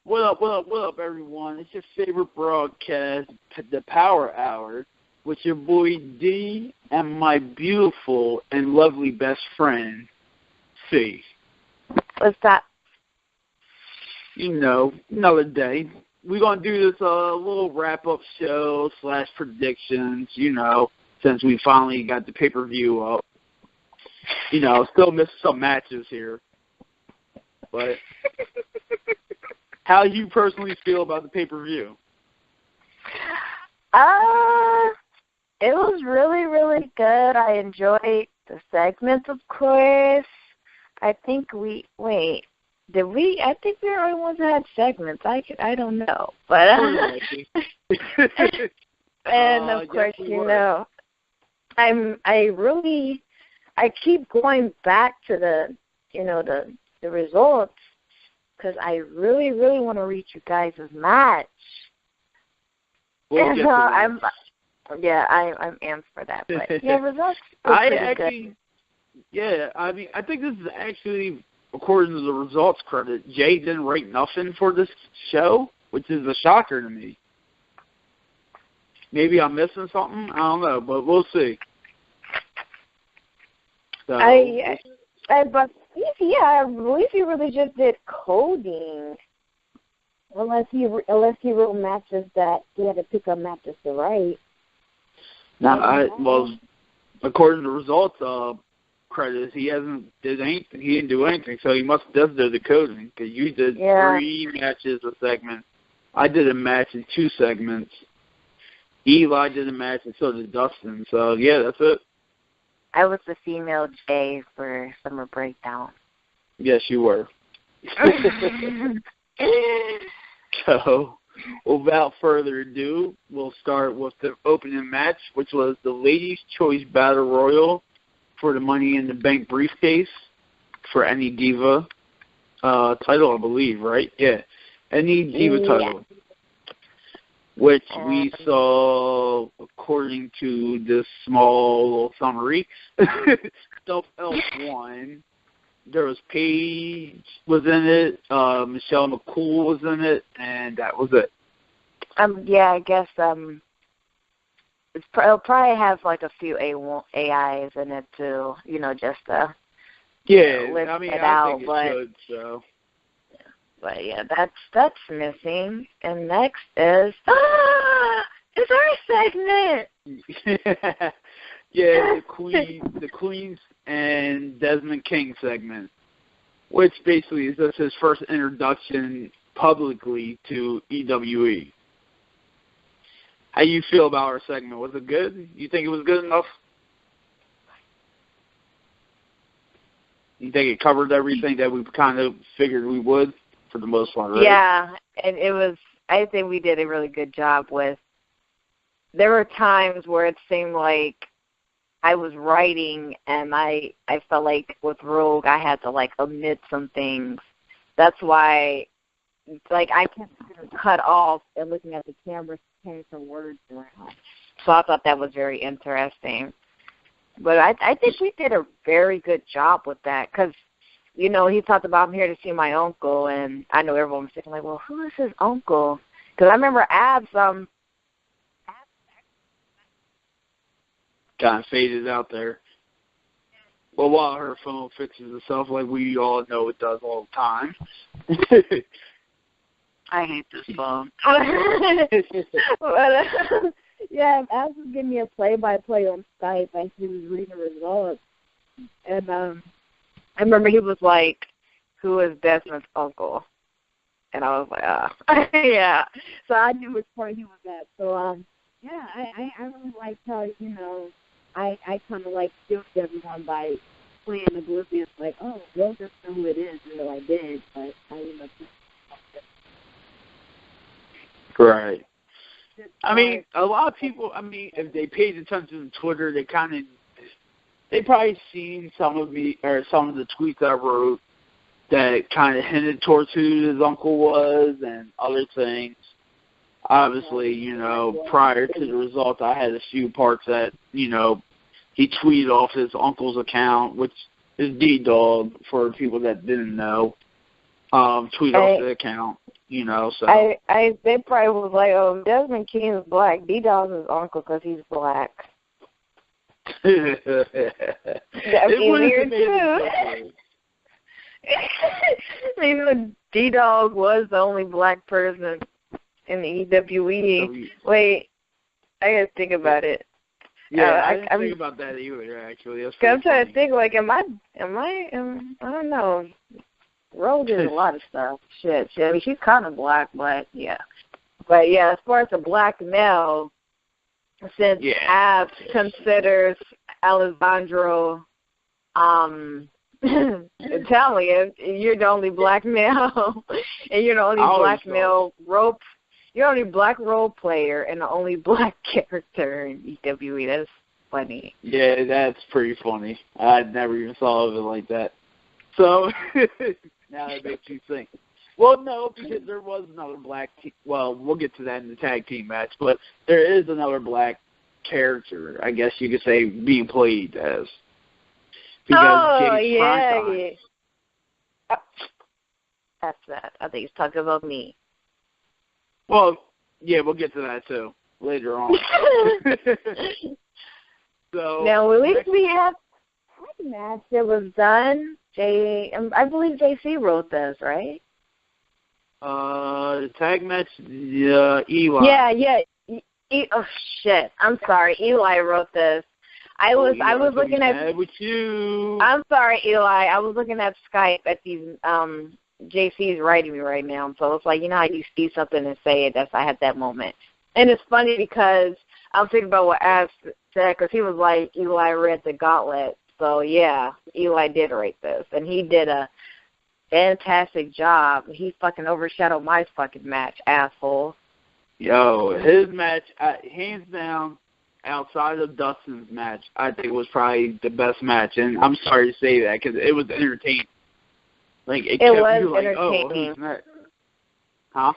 What up, everyone? It's your favorite broadcast, the Power Hour, with your boy D and my beautiful and lovely best friend, C. What's that? You know, another day. We're going to do this little wrap-up show / predictions, you know, since we finally got the pay-per-view up. You know, still missed some matches here. But how do you personally feel about the pay-per-view? It was really, really good. I enjoyed the segments, of course. I think I think we were the only ones that had segments. I don't know. But and of course, you know, I keep going back to the results because I really, really want to reach you guys' match. We'll get to that. I'm amped for that. But yeah, results. Good. Yeah, I mean, I think this is actually, according to the results credit, Jay didn't write nothing for this show, which is a shocker to me. Maybe I'm missing something. I don't know, but we'll see. So, I believe he really just did coding, unless he wrote matches that he had to pick up matches to write. Well, according to the results credits, he didn't do anything, so he must have done the coding, because you did 3 matches a segment. I did a match in 2 segments. Eli did a match, and so did Dustin. So yeah, that's it. I was the female J for Summer Breakdown. Yes, you were. So, without further ado, we'll start with the opening match, which was the Ladies' Choice Battle Royal for the Money in the Bank briefcase for any Diva title, I believe, right? Yeah, any Diva title. Which we saw, according to this small little summary, Self Elf won. There was Paige was in it, Michelle McCool was in it, and that was it. I guess it'll probably have like a few AIs in it too, you know, just to list I mean, it I out. think it should, so. But yeah, that's missing. And next is our segment. Yeah, the Queens and Desmond King segment, which basically is just his first introduction publicly to EWE. How you feel about our segment? Was it good? You think it was good enough? You think it covered everything that we kind of figured we would? For the most part, right? Yeah, and I think we did a really good job with. There were times where it seemed like I was writing and I felt like with Rogue I had to like omit some things. That's why, like, I kept cut off and looking at the camera, carrying some words around. So I thought that was very interesting. But I think we did a very good job with that because. You know, he talked about, I'm here to see my uncle, and I know everyone was thinking, like, well, who is his uncle? Because I remember Abs kind of faded out there. Well, while her phone fixes itself, like we all know it does all the time. I hate this phone. But, yeah, Abs was giving me a play-by-play on Skype as he was reading the results. And, I remember he was like, who is Desmond's uncle? And I was like, yeah. So I knew which part he was at. So, I really liked how, you know, I kind of like duped everyone by playing oblivious, like, oh, they'll just know who it is, even though I did. But I ended up Right. I mean, a lot of people, if they paid attention to Twitter, they probably seen some of the tweets I wrote that kind of hinted towards who his uncle was and other things. Obviously, you know, prior to the result, I had a few parts that, you know, he tweeted off his uncle's account, which is D-Dog for people that didn't know. Tweet off the account. So. They probably was like, oh, Desmond King is black. D-Dog's his uncle because he's black. That's easier too. D-Dog was the only black person in the EWE. Wait, I gotta think about it. Yeah, I didn't think about that either. Actually, that's I'm trying to think. Like, I don't know. Rose did a lot of stuff. Shit. I mean, she's kind of black, but yeah. But yeah, as far as a black male, since Abs considers Alessandro Italian, you're the only black male, and you're the only black male rope. You're the only black role player and the only black character in EWE. That's funny. Yeah, that's pretty funny. I never even thought of it like that. So now that makes you think. Well, no, because there was another black well, we'll get to that in the tag team match, but there is another black character, I guess you could say, being played as. Because yeah. That's that. I think he's talking about me. Well, yeah, we'll get to that too later on. So now, at least we have a match that was done. I believe JC wrote this, right? The tag match, Eli. Yeah. Oh shit! I'm sorry, Eli wrote this. I was looking at. With you. I'm sorry, Eli. I was looking at Skype at these. JC's writing me right now, so it's like, how you see something and say it. I had that moment, and it's funny because I'm thinking about what Ash said, because he was like, Eli read the gauntlet. So yeah, Eli did write this, and he did a fantastic job. He fucking overshadowed my fucking match, asshole. Yo, his match, hands down, outside of Dustin's match, I think was probably the best match, and I'm sorry to say that because it was entertaining. Like it was entertaining. Like, oh, who's next? Huh?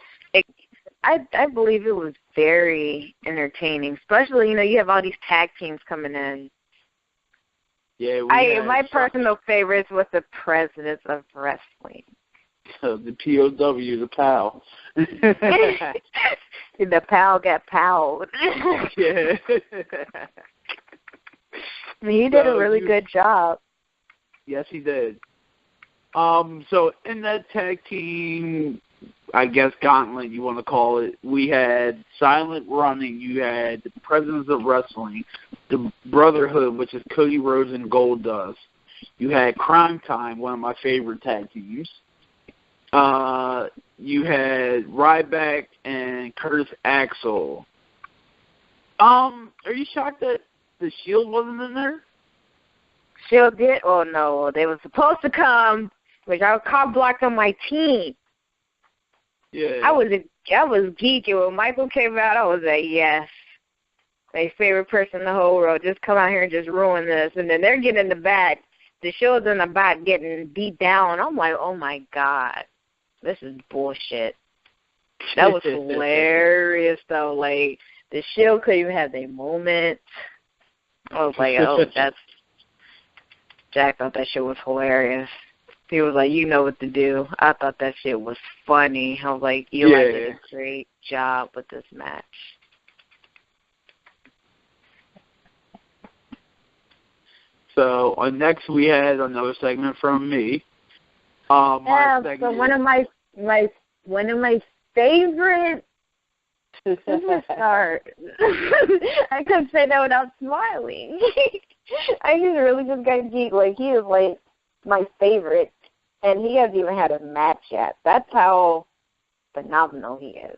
I believe it was very entertaining, especially you have all these tag teams coming in. Yeah, my personal favorites was the Presidents of Wrestling. The POW, the PAL. The PAL got PAL'd. Yeah. I mean, he did a really good job. Yes, he did. So in that tag team, I guess gauntlet you want to call it, we had Silent Running, you had the Presidents of Wrestling, the Brotherhood, which is Cody Rhodes and Goldust. You had Crime Time, one of my favorite tag teams. You had Ryback and Curtis Axel. Are you shocked that the Shield wasn't in there? Shield did? Oh no, they were supposed to come, which I was caught blocked on my team. Yeah. I was geeking when Michael came out. I was like, yes, my favorite person in the whole world. Just come out here and just ruin this. And then they're getting in the back. The Shield's in the back getting beat down. I'm like, oh my god, this is bullshit. That was hilarious though. Like the Shield couldn't even have their moment. I was like, oh, Jack thought that shit was hilarious. He was like, you know what to do. I thought that shit was funny. I was like, Eli did a great job with this match. So next we had another segment from me. So one of my favorite superstars. I couldn't say that without smiling. I really just got geeked. Like, he is like my favorite, and he hasn't even had a match yet. That's how phenomenal he is.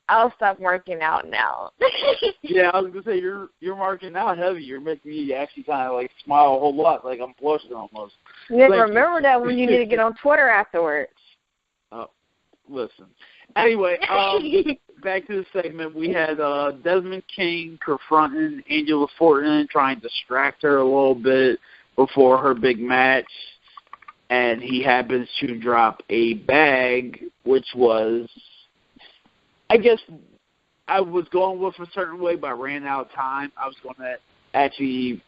I'll stop working out now. Yeah, I was gonna say you're working out heavy. You're making me actually kind of like smile a whole lot, like I'm blushing almost. Yeah, remember that when you need to get on Twitter afterwards. Oh, listen. Anyway, back to the segment. We had Desmond King confronting Angela Fortin, trying to distract her a little bit before her big match, and he happens to drop a bag, which was, I guess, I was going with a certain way, but I ran out of time. I was going to actually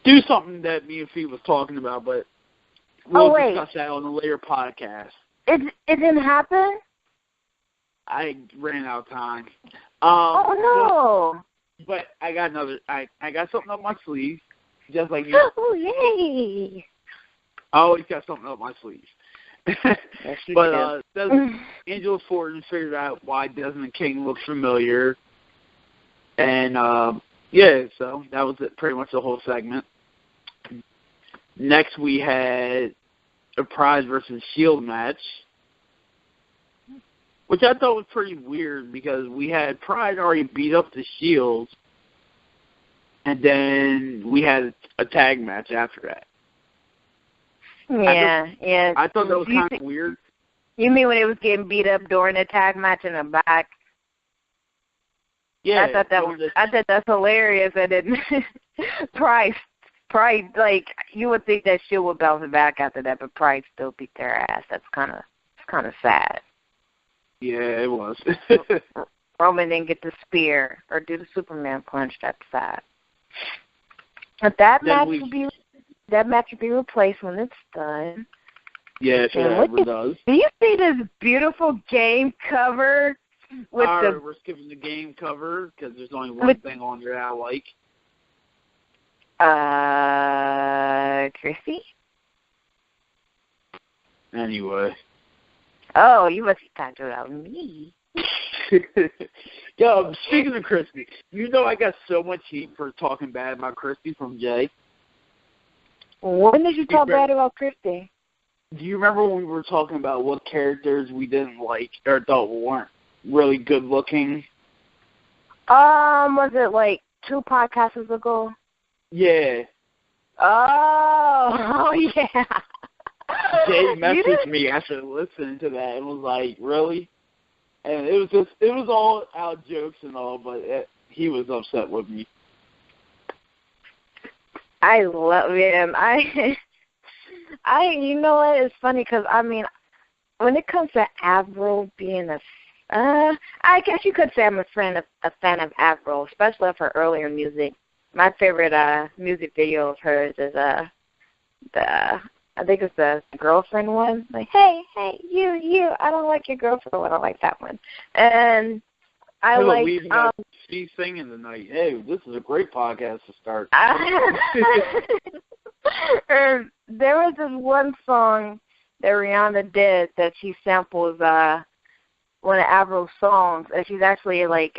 do something that me and Fee was talking about, but We'll discuss that on a later podcast. It didn't happen? I ran out of time. Oh, no. But I got I got something up my sleeve, just like you. Oh, yay. I always got something up my sleeve. Yes, you But Angela Ford figured out why Desmond King looks familiar. And, so that was pretty much the whole segment. Next, we had a Pride versus Shield match, which I thought was pretty weird because we had Pride already beat up the Shield, and then we had a tag match after that. Yeah. I thought that was kind of weird. You mean when it was getting beat up during the tag match in the back? Yeah. I thought that's hilarious. I didn't. Pride, like you would think that Shield would bounce back after that, but Pride still beat their ass. That's kind of sad. Yeah, it was. Roman didn't get the spear or do the Superman punch. That's sad. But that match will be replaced when it's done. Yeah, if it ever does. Do you see this beautiful game cover? We're skipping the game cover because there's only one thing on there I like. Chrissy? Anyway. Oh, you must be talking about me. Yo, speaking of Christy, you know I got so much heat for talking bad about Christy from Jay. When did you talk bad about Christy? Do you remember when we were talking about what characters we didn't like or thought weren't really good looking? Was it like 2 podcasts ago? Yeah. Oh, yeah. Jay messaged me after listening to that and was like, really? And it was all out jokes and all, but he was upset with me. I love him. You know what? It's funny because, I mean, when it comes to Avril being I guess you could say I'm a fan of Avril, especially of her earlier music. My favorite music video of hers is I think it's the girlfriend one. Like, hey, you, I don't like your girlfriend one. I like that one. And I like she's singing tonight. Hey, this is a great podcast to start. And there was this one song that Rihanna did that she samples one of Avril's songs, and she's actually like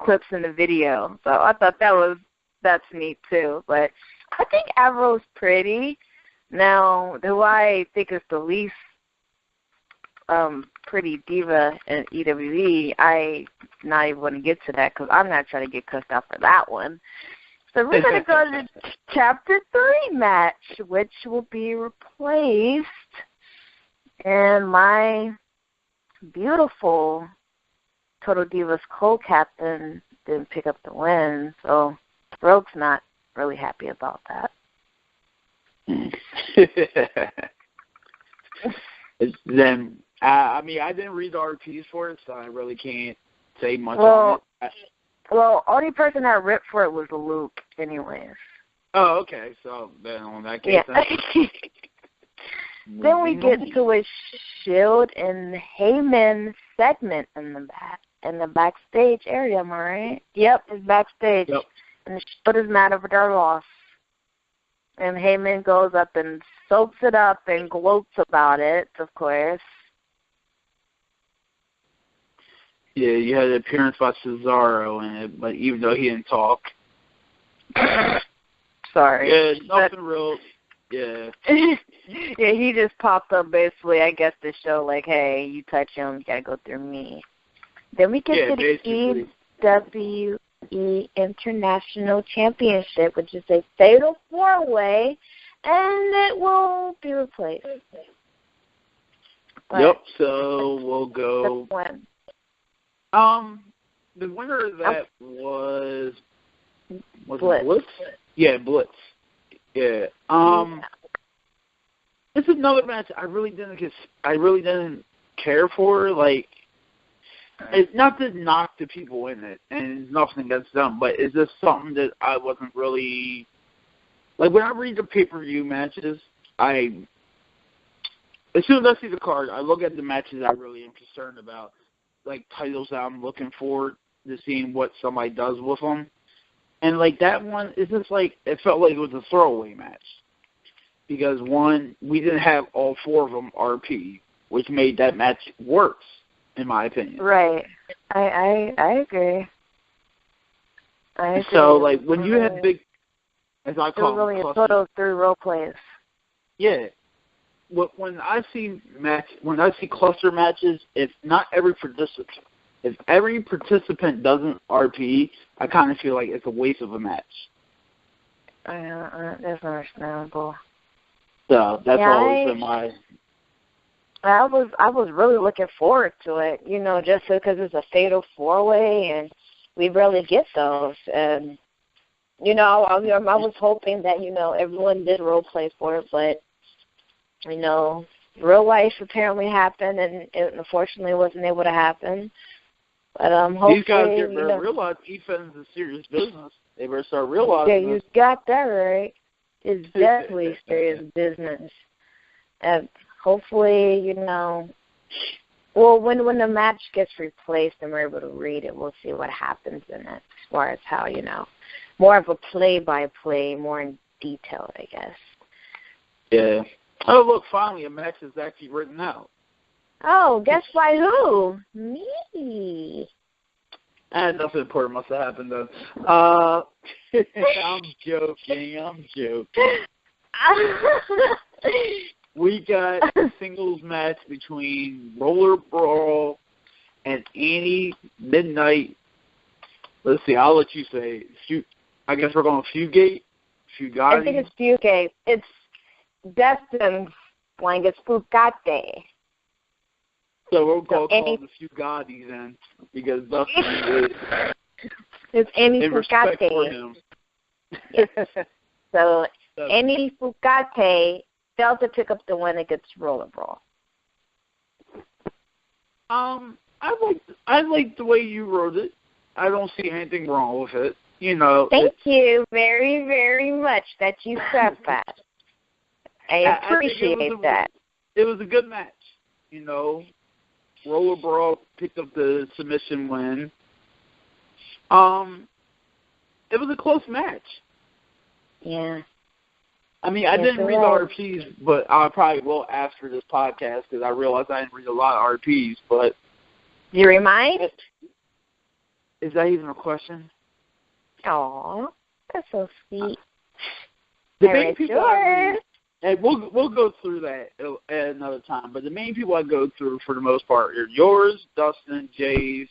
clips in the video. So I thought that's neat too. But I think Avril's pretty. Now, who I think is the least pretty diva in EWE, I not even want to get to that because I'm not trying to get cussed out for that one. So we're going to go to Chapter 3 match, which will be replaced. And my beautiful Total Divas co-captain didn't pick up the win, so Rogue's not really happy about that. Then, I mean, I didn't read the RPs for it, so I really can't say much on it. Well, only person that ripped for it was Luke, anyways. Oh, okay. So then, on that case, then we get to a Shield and Heyman segment in the backstage area. Am I right? Yep, it's backstage. Yep. And the Shield is mad over their loss. And Heyman goes up and soaks it up and gloats about it, of course. Yeah, you had an appearance by Cesaro in it, but even though he didn't talk. Sorry. Yeah, nothing real. Yeah. Yeah, he just popped up basically, I guess, to show, like, hey, you touch him, you got to go through me. Then we get to the EWE International Championship, which is a fatal 4-way, and it will be replaced. Yep, so we'll go. The winner of that was Blitz. It Blitz? Yeah, Blitz. Yeah. It's another match I really didn't care for. Like, it's not to knock the people in it, and it's nothing against them, but it's just something that I wasn't really like. When I read the pay-per-view matches, I as soon as I see the card, I look at the matches I really am concerned about, like titles that I'm looking forward to seeing what somebody does with them. And, like, that one, it's just like, it felt like it was a throwaway match. Because, one, we didn't have all four of them RP, which made that match worse, in my opinion. Right. I agree. I agree. So, like, when you have big, as I call them, really a total of 3 role plays. Yeah. When I see cluster matches, if not every participant, if every participant doesn't RP, I kind of feel like it's a waste of a match. That's understandable. So that's always been my. I was really looking forward to it, you know, just because it's a fatal 4-way and we rarely get those. And you know, I was hoping that, you know, everyone did role play for it, but you know, real life apparently happened, and it unfortunately wasn't able to happen. But hopefully, these guys better realize defense is serious business. They better start realizing. Yeah, you got that right. It's definitely serious business. And hopefully, you know, well, when the match gets replaced and we're able to read it, we'll see what happens in it as far as how, you know, more of a play-by-play, more in detail, I guess. Yeah. Oh, look, finally a match is actually written out. Oh, guess by who? Me. Nothing important must have happened, though. I'm joking. We got a singles match between Roller Brawl and Annie Midnight. Let's see, I'll let you say. I guess we're going Fugate? Fugati? I think it's Fugate. It's Destin's slang. It's Fugate. So we'll call the Fugati then, because Dustin is it's Annie in respect for him. Yes. So Annie Fugate failed to pick up the win against Roller Brawl. I like the way you wrote it. I don't see anything wrong with it. You know. Thank you very, very much that you said that. I appreciate that. It was a good match. You know, Roller Brawl picked up the submission win. It was a close match. Yeah. I mean, I didn't read the RPs, but I probably will after this podcast because I realized I didn't read a lot of RPs. But you remind? Is that even a question? Aw, that's so sweet. The main people I read, and we'll go through that at another time. But the main people I go through for the most part are yours, Dustin, Jay's,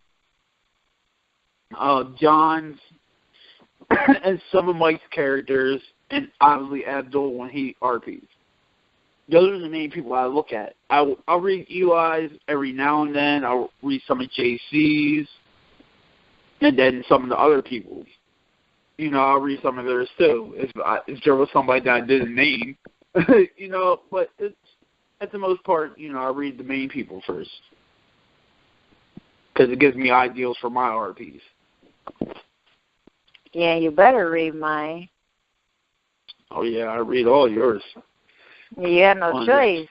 John's, and some of Mike's characters, and obviously Abdul when he RPs. Those are the main people I look at. I'll read Eli's every now and then. I'll read some of JC's, and then some of the other people's. You know, I'll read some of theirs too if there was somebody that I didn't name. You know, but it's at the most part, you know, I read the main people first because it gives me ideals for my RPs. Yeah, you better read mine. Oh yeah, I read all yours. You have no choice.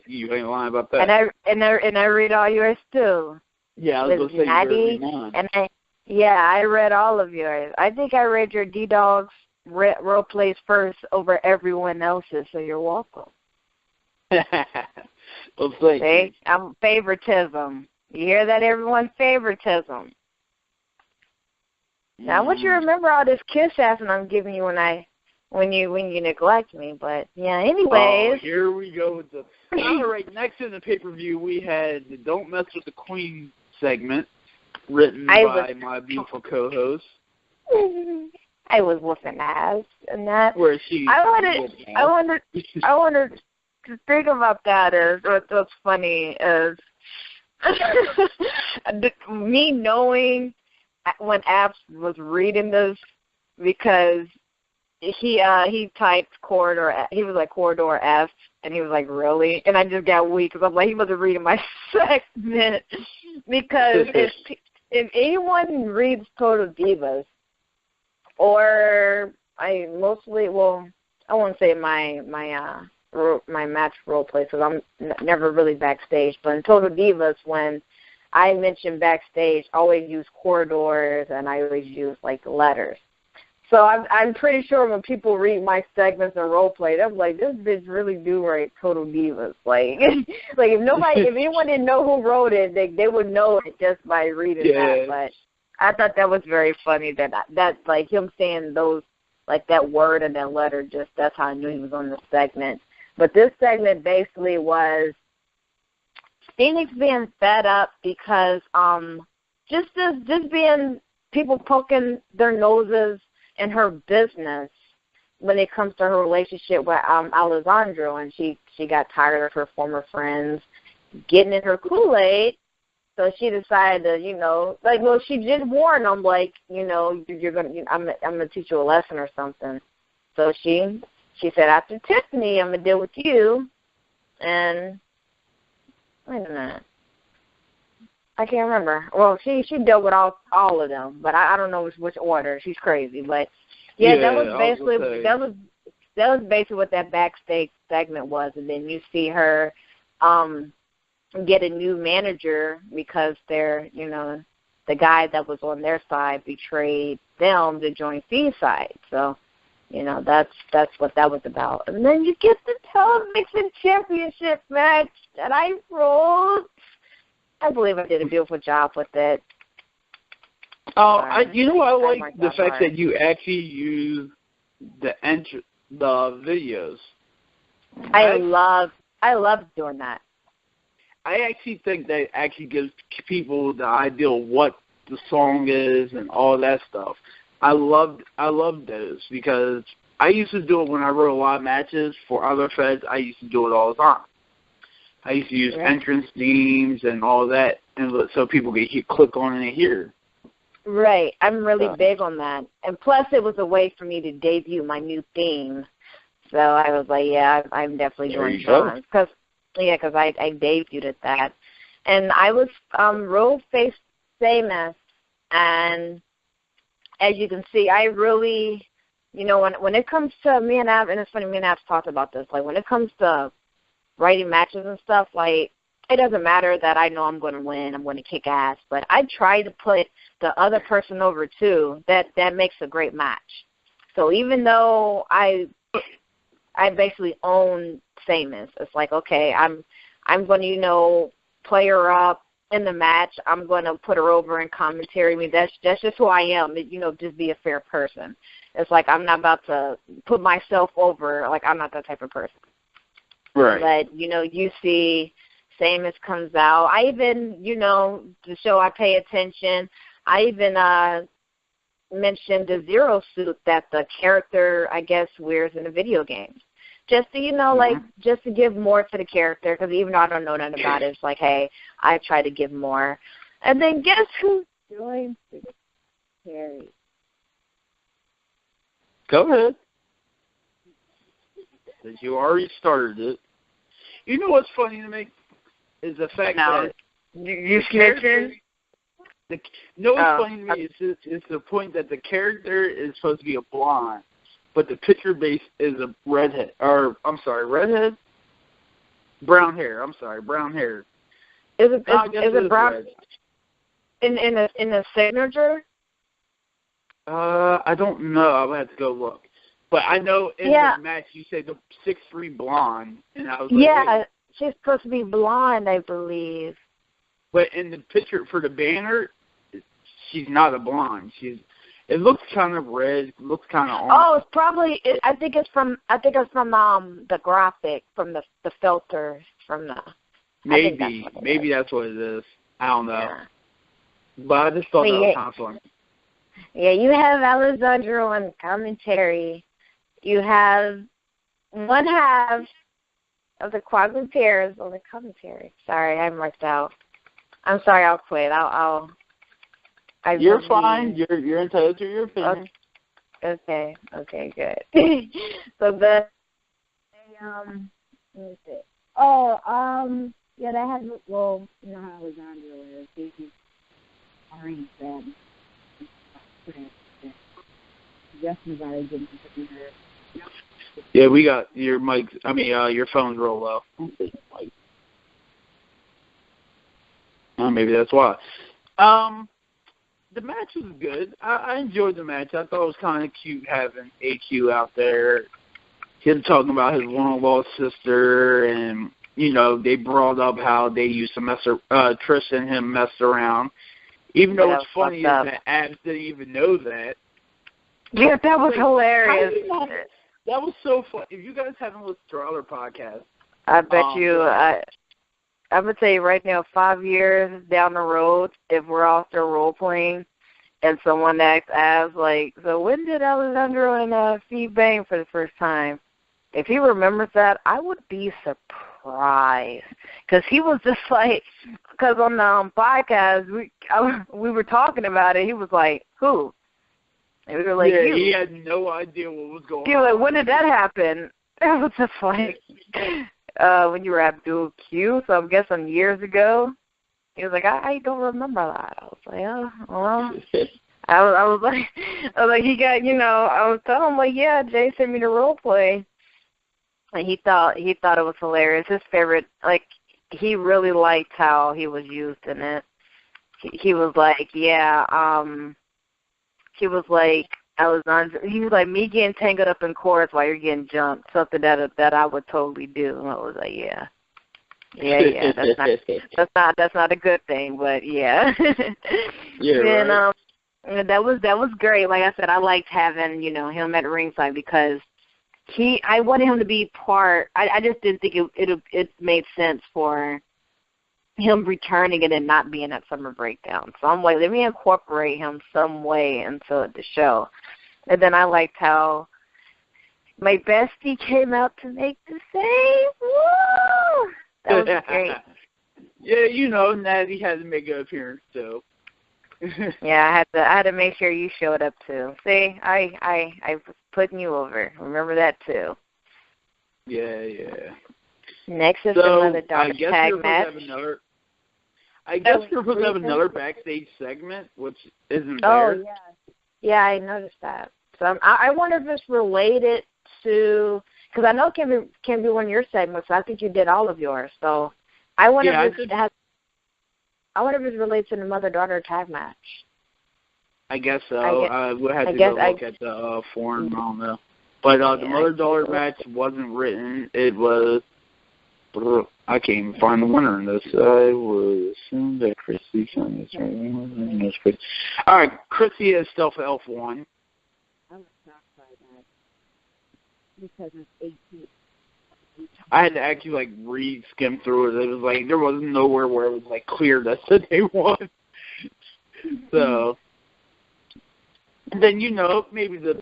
You ain't lying about that. And I read all yours too. Yeah, I was going to say you better read mine. I read all of yours. I think I read your D-Dogs role plays first over everyone else's, so you're welcome. Well, thank you. I'm favoritism. You hear that, everyone? Favoritism. Now, I want you to remember all this kiss ass I'm giving you when you neglect me. But yeah, anyways. Oh, here we go with the. All right, next in the pay-per-view we had the "Don't Mess with the Queen" segment, written by my beautiful co-host. I was whooping ass, and that. Where is she? I wanted to think about that as what's funny is me knowing when Apps was reading this because he typed corridor. He was like corridor F, and he was like, really? And I just got weak because I'm like, he wasn't reading my segment because if anyone reads Total Divas, or I won't say my match role play, because I'm never really backstage. But in Total Divas, when I mention backstage, I always use corridors and I always use like letters. So I'm pretty sure when people read my segments and role play, they're like, this bitch really do write Total Divas. Like, like if anyone didn't know who wrote it, they would know it just by reading that. But I thought that was very funny that like him saying those, like that word and that letter, just that's how I knew he was on the segment. But this segment basically was Phoenix being fed up because just being people poking their noses in her business when it comes to her relationship with Alessandro, and she got tired of her former friends getting in her Kool-Aid, so she decided to, like, well, she did warn them, like, I'm gonna teach you a lesson or something. So she said, after Tiffany, I'm gonna deal with you, and wait a minute. I can't remember. Well, she dealt with all of them, but I don't know which order. She's crazy, but that was basically what that backstage segment was. And then you see her get a new manager because they're the guy that was on their side betrayed them to join Fee's side. So that's what that was about. And then you get the television championship match that I wrote. I believe I did a beautiful job with it. I like the fact that you actually use the videos. I love doing that. I actually think that actually gives people the idea of what the song is and all that stuff. I love those because I used to do it when I wrote a lot of matches for other feds. I used to do it all the time. I used to use entrance themes and all that, and so people could click on it and hear. Right. I'm really big on that. And plus, it was a way for me to debut my new theme. So I was like, I'm definitely doing Sean's. Because I debuted at that. And I was real famous. And as you can see, I really, when it comes to me and Ab, and it's funny, me and Ab's talked about this, like when it comes to writing matches and stuff, like, it doesn't matter that I know I'm going to win, I'm going to kick ass, but I try to put the other person over too. That makes a great match. So even though I basically own Famous, it's like, okay, I'm going to play her up in the match. I'm going to put her over in commentary. I mean, that's just who I am. Just be a fair person. It's like I'm not about to put myself over. Like, I'm not that type of person. Right. But you see Samus comes out. I even, to show I pay attention, I even mentioned the Zero suit that the character, I guess, wears in the video games. Just to, just to give more to the character, because even though I don't know nothing about it, it's like, hey, I try to give more. And then guess who joins Terry? Go ahead. Since you already started it. You know what's funny to me? Is the fact that you snitching? What's funny to me is the point that the character is supposed to be a blonde, but the picture base is a redhead. Redhead? Brown hair. Brown hair. Is it brown? In the signature? I don't know. I'll have to go look. But I know in the match you said the 6'3" blonde, and I was like, hey. She's supposed to be blonde, I believe. But in the picture for the banner, she's not a blonde. It looks kind of red. Looks kind of orange. Oh, it's probably. I think it's from the graphic, from the filter from the. Maybe that's what it is. I don't know. Yeah. But I just thought that was kind of funny. Yeah, you have Alessandro on commentary. You have one half of the Quadrupeers on the commentary. Sorry, I'm worked out. I'm sorry, I'll quit. You're fine. You're entitled to your opinion. Okay, good. So let me see. That has, well, you know how Alessandro is. He's already said. Justin's already getting her. Yeah, we got your mic. Your phone's real low. Maybe that's why. The match was good. I enjoyed the match. I thought it was kind of cute having AQ out there. Him talking about his long-lost sister, and, they brought up how they used to Trish and him messed around. Even though it's funny is that Abs didn't even know that. Yeah, that was hilarious. That was so funny. If you guys haven't listened to our other podcast, I bet you, I'm going to tell you right now, 5 years down the road, if we're all still role-playing, and someone asks Abs, like, so when did Alessandro and Fee bang for the first time? If he remembers that, I would be surprised. Because he was just like, because on the podcast, we were talking about it. He was like, who? And we were like, yeah, he had no idea what was going on. He was like, when did that happen? It was just like, when you were at Abdul Q, so I'm guessing years ago. He was like, I don't remember that. I was like, oh, well. I was like, he got, I was telling him, like, yeah, Jay sent me the role play. And he thought it was hilarious. His favorite, like, he really liked how he was used in it. He was like, yeah, he was like, Alessandro, he was like, me getting tangled up in chorus while you're getting jumped, something that I would totally do. And I was like, yeah, that's not a good thing, but yeah. Yeah, and, right. That was great. Like I said, I liked having him at ringside because I wanted him to be part. I just didn't think it made sense for him returning and then not being at Summer Breakdown. So I'm like, let me incorporate him some way into the show. And then I liked how my bestie came out to make the save. Woo! That was great. Yeah, Natty had to make an appearance too. Yeah, I had to make sure you showed up too. See, I was putting you over. Remember that too. Yeah. Next is another dark tag match. I guess you're supposed to have another backstage segment, which isn't there. Oh, yeah. Yeah, I noticed that. So I wonder if it's related to, because I know it can be one of your segments, so I think you did all of yours. So I wonder if it's related to the mother-daughter tag match. I guess so. We'll have to go look at the forum. I don't know. But the mother-daughter match wasn't written. It was... I can't even find the winner in this. I would assume that Chrissy found this. All right, Chrissy has Stealth Elf won. I was shocked by that because it's 18. I had to actually re-skim through it. It was like there was nowhere where it was clear that said they won. So, and then maybe the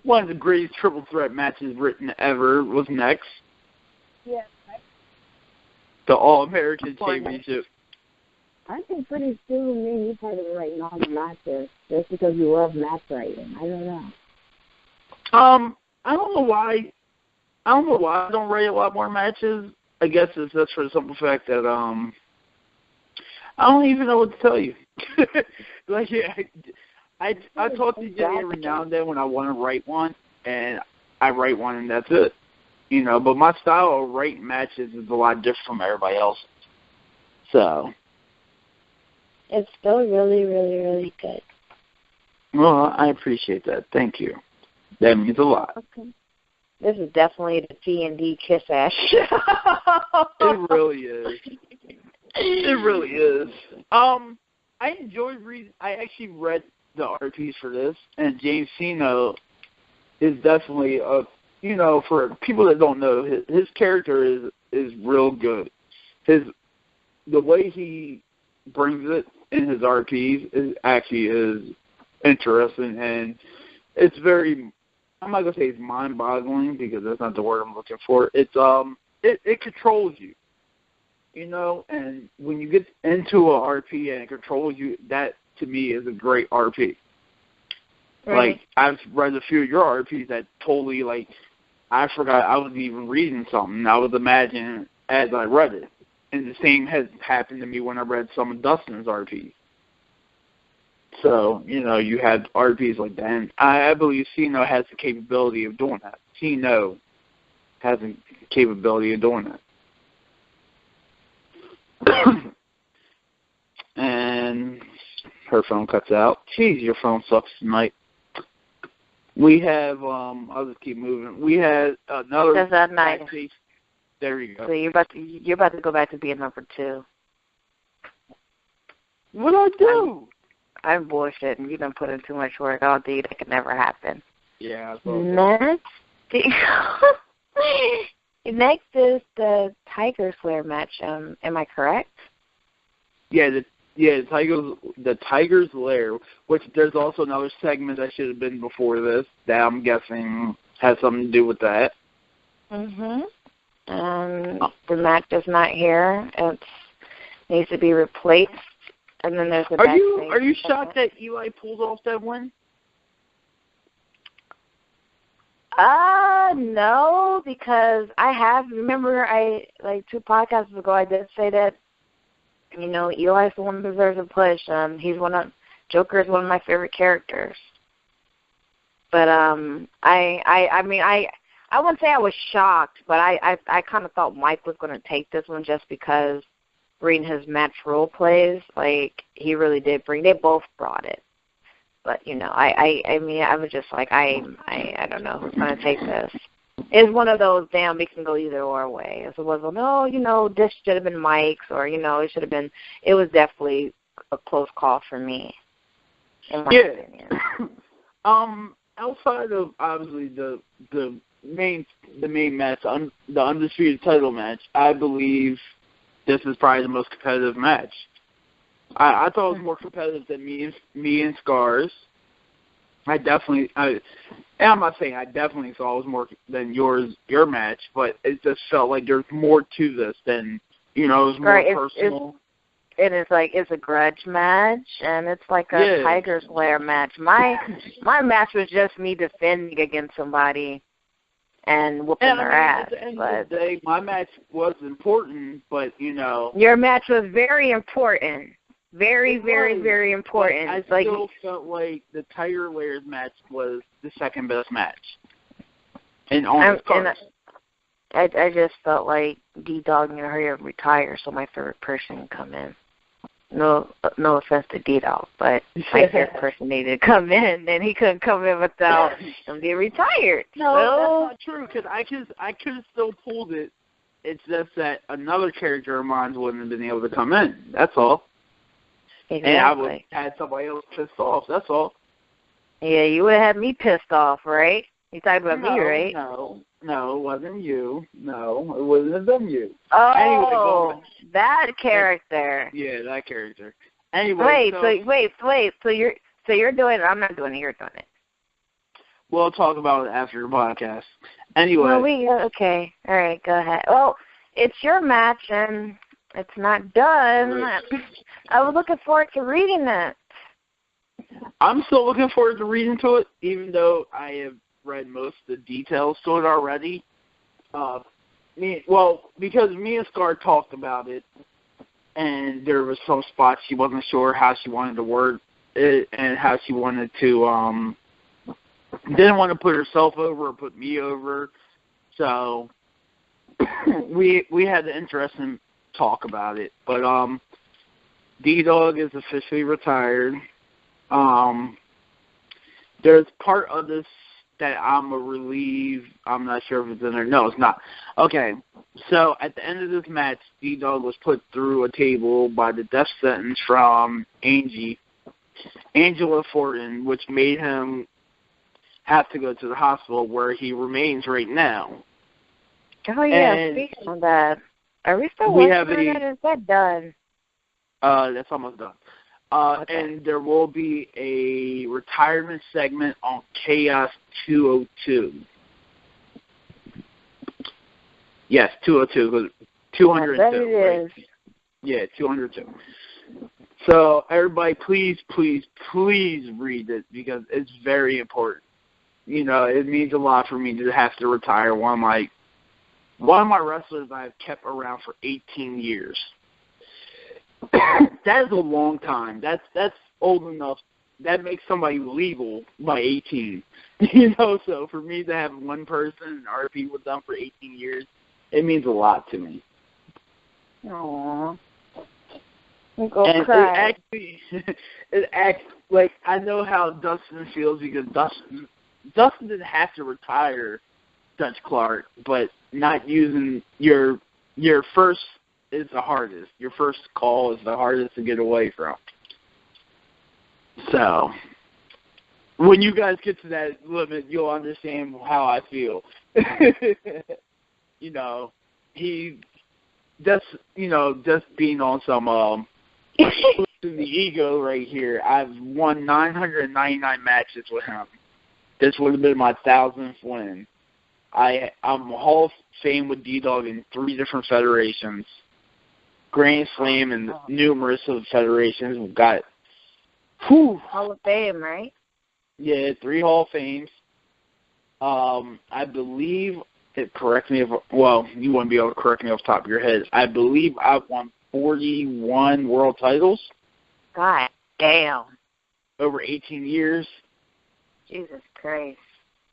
one of the greatest triple threat matches written ever was next. Yeah. The All-American Championship. I think pretty soon me and you started writing all the matches just because you love match writing. I don't know. I don't know why. I don't write a lot more matches. I guess it's just for the simple fact that I don't even know what to tell you. I talk to Jenny every now and then when I want to write one, and I write one, and that's it. But my style of writing matches is a lot different from everybody else's. So. It's still really, really, really good. Well, I appreciate that. Thank you. That means a lot. Okay. This is definitely the T&D kiss-ass show. It really is. It really is. I enjoyed reading. I actually read the RPs for this, and James Cena is definitely for people that don't know, his character is real good. The way he brings it in his RPs is interesting, and it's very, I'm not gonna say it's mind-boggling because that's not the word I'm looking for. It's it controls you, and when you get into a RP and it controls you, that to me is a great RP. Right. I've read a few of your RPs that totally I forgot I was even reading something. I was imagining as I read it. And the same has happened to me when I read some of Dustin's RPs. So, you had RPs like that. And I believe Cena has the capability of doing that. Cena has the capability of doing that. And her phone cuts out. Jeez, your phone sucks tonight. We have, I'll just keep moving. We had another. That's that nice. There you go. So you're about to go back to being number 2. What'd I do? I'm bullshitting. You done put in too much work. Oh, dude, that could never happen. Yeah. Next. Next is the Tiger Slayer match. Am I correct? Yeah, the Tiger's Lair, which there's also another segment that should have been before this that I'm guessing has something to do with that. The match is not here. It needs to be replaced. And then there's the backstage. Are you shocked that Eli pulled off that win? No, because remember 2 podcasts ago I did say that, Eli's the one who deserves a push. Joker is one of my favorite characters. But I wouldn't say I was shocked, but I kind of thought Mike was going to take this one just because reading his match role plays, he really did they both brought it. But, I was just like, I don't know who's going to take this. It's one of those, damn, it can go either or way. As it was, this should have been Mike's, or, it should have been, it was definitely a close call for me, in my opinion. Outside of, obviously, the main match, the undisputed title match, I believe this is probably the most competitive match. I thought it was more competitive than me and Scars. I'm not saying I definitely thought it was more than your match, but it just felt like there's more to this than, it was more personal. It's a grudge match, and it's like a Tiger's Lair match. My match was just me defending against somebody and whooping their ass. At the end of the day, my match was important, but, Your match was very important. Very, very, very important. I still felt like the Tiger Lair's match was the second best match. And I just felt like D-Dog needed to hurry up and retire so my favorite person can come in. No offense to D-Dog, but my favorite person needed to come in, and he couldn't come in without him being retired. No, that's not true, because I could have still pulled it. It's just that another character of mine wouldn't have been able to come in. That's all. Exactly. And I would have had somebody else pissed off. That's all. Yeah, you would have had me pissed off, right? You talking about me, right? No, it wasn't you. No, it wouldn't have been you. Oh, anyway, that character. Yeah, that character. Anyway, so you're doing it. I'm not doing it. You're doing it. We'll talk about it after the podcast. Anyway. Well, okay. All right, go ahead. Well, it's your match, and it's not done. Right. I was looking forward to reading it. I'm still looking forward to reading to it, even though I have read most of the details to it already. Because me and Scar talked about it, and there was some spots she wasn't sure how she wanted to word it and how she wanted to, didn't want to put herself over or put me over. So we had an interesting talk about it. But D-Dog is officially retired. There's part of this that I'm a relieve. I'm not sure if it's in there. No, it's not. Okay, so at the end of this match, D-Dog was put through a table by the death sentence from Angela Fortin, which made him have to go to the hospital where he remains right now. Oh, yeah, speaking of that, are we still working on that? Is that done? That's almost done. Okay. And there will be a retirement segment on Chaos 202. Yes, 202. 202. I bet it is. Yeah, 202. So everybody, please read it because it's very important. It means a lot for me to have to retire one of my wrestlers I've kept around for 18 years. That is a long time. That's old enough that makes somebody legal by 18. You know, so for me to have one person RP with them for 18 years, it means a lot to me. Aww. And cry. it acts like I know how Dustin feels because Dustin didn't have to retire Dutch Clark, but not using your first is the hardest. Your first call is the hardest to get away from. So when you guys get to that limit, you'll understand how I feel. You know, he just being on some the ego right here. I've won 999 matches with him. This would have been my 1,000th win. I'm Hall of Fame with D-Dog in 3 different federations. Grand Slam and numerous of federations. We've got Hall of Fame, right? Yeah, 3 Hall of Fames. I believe, correct me if, well, you wouldn't be able to correct me off the top of your head. I believe I've won 41 world titles. God damn. Over 18 years. Jesus Christ.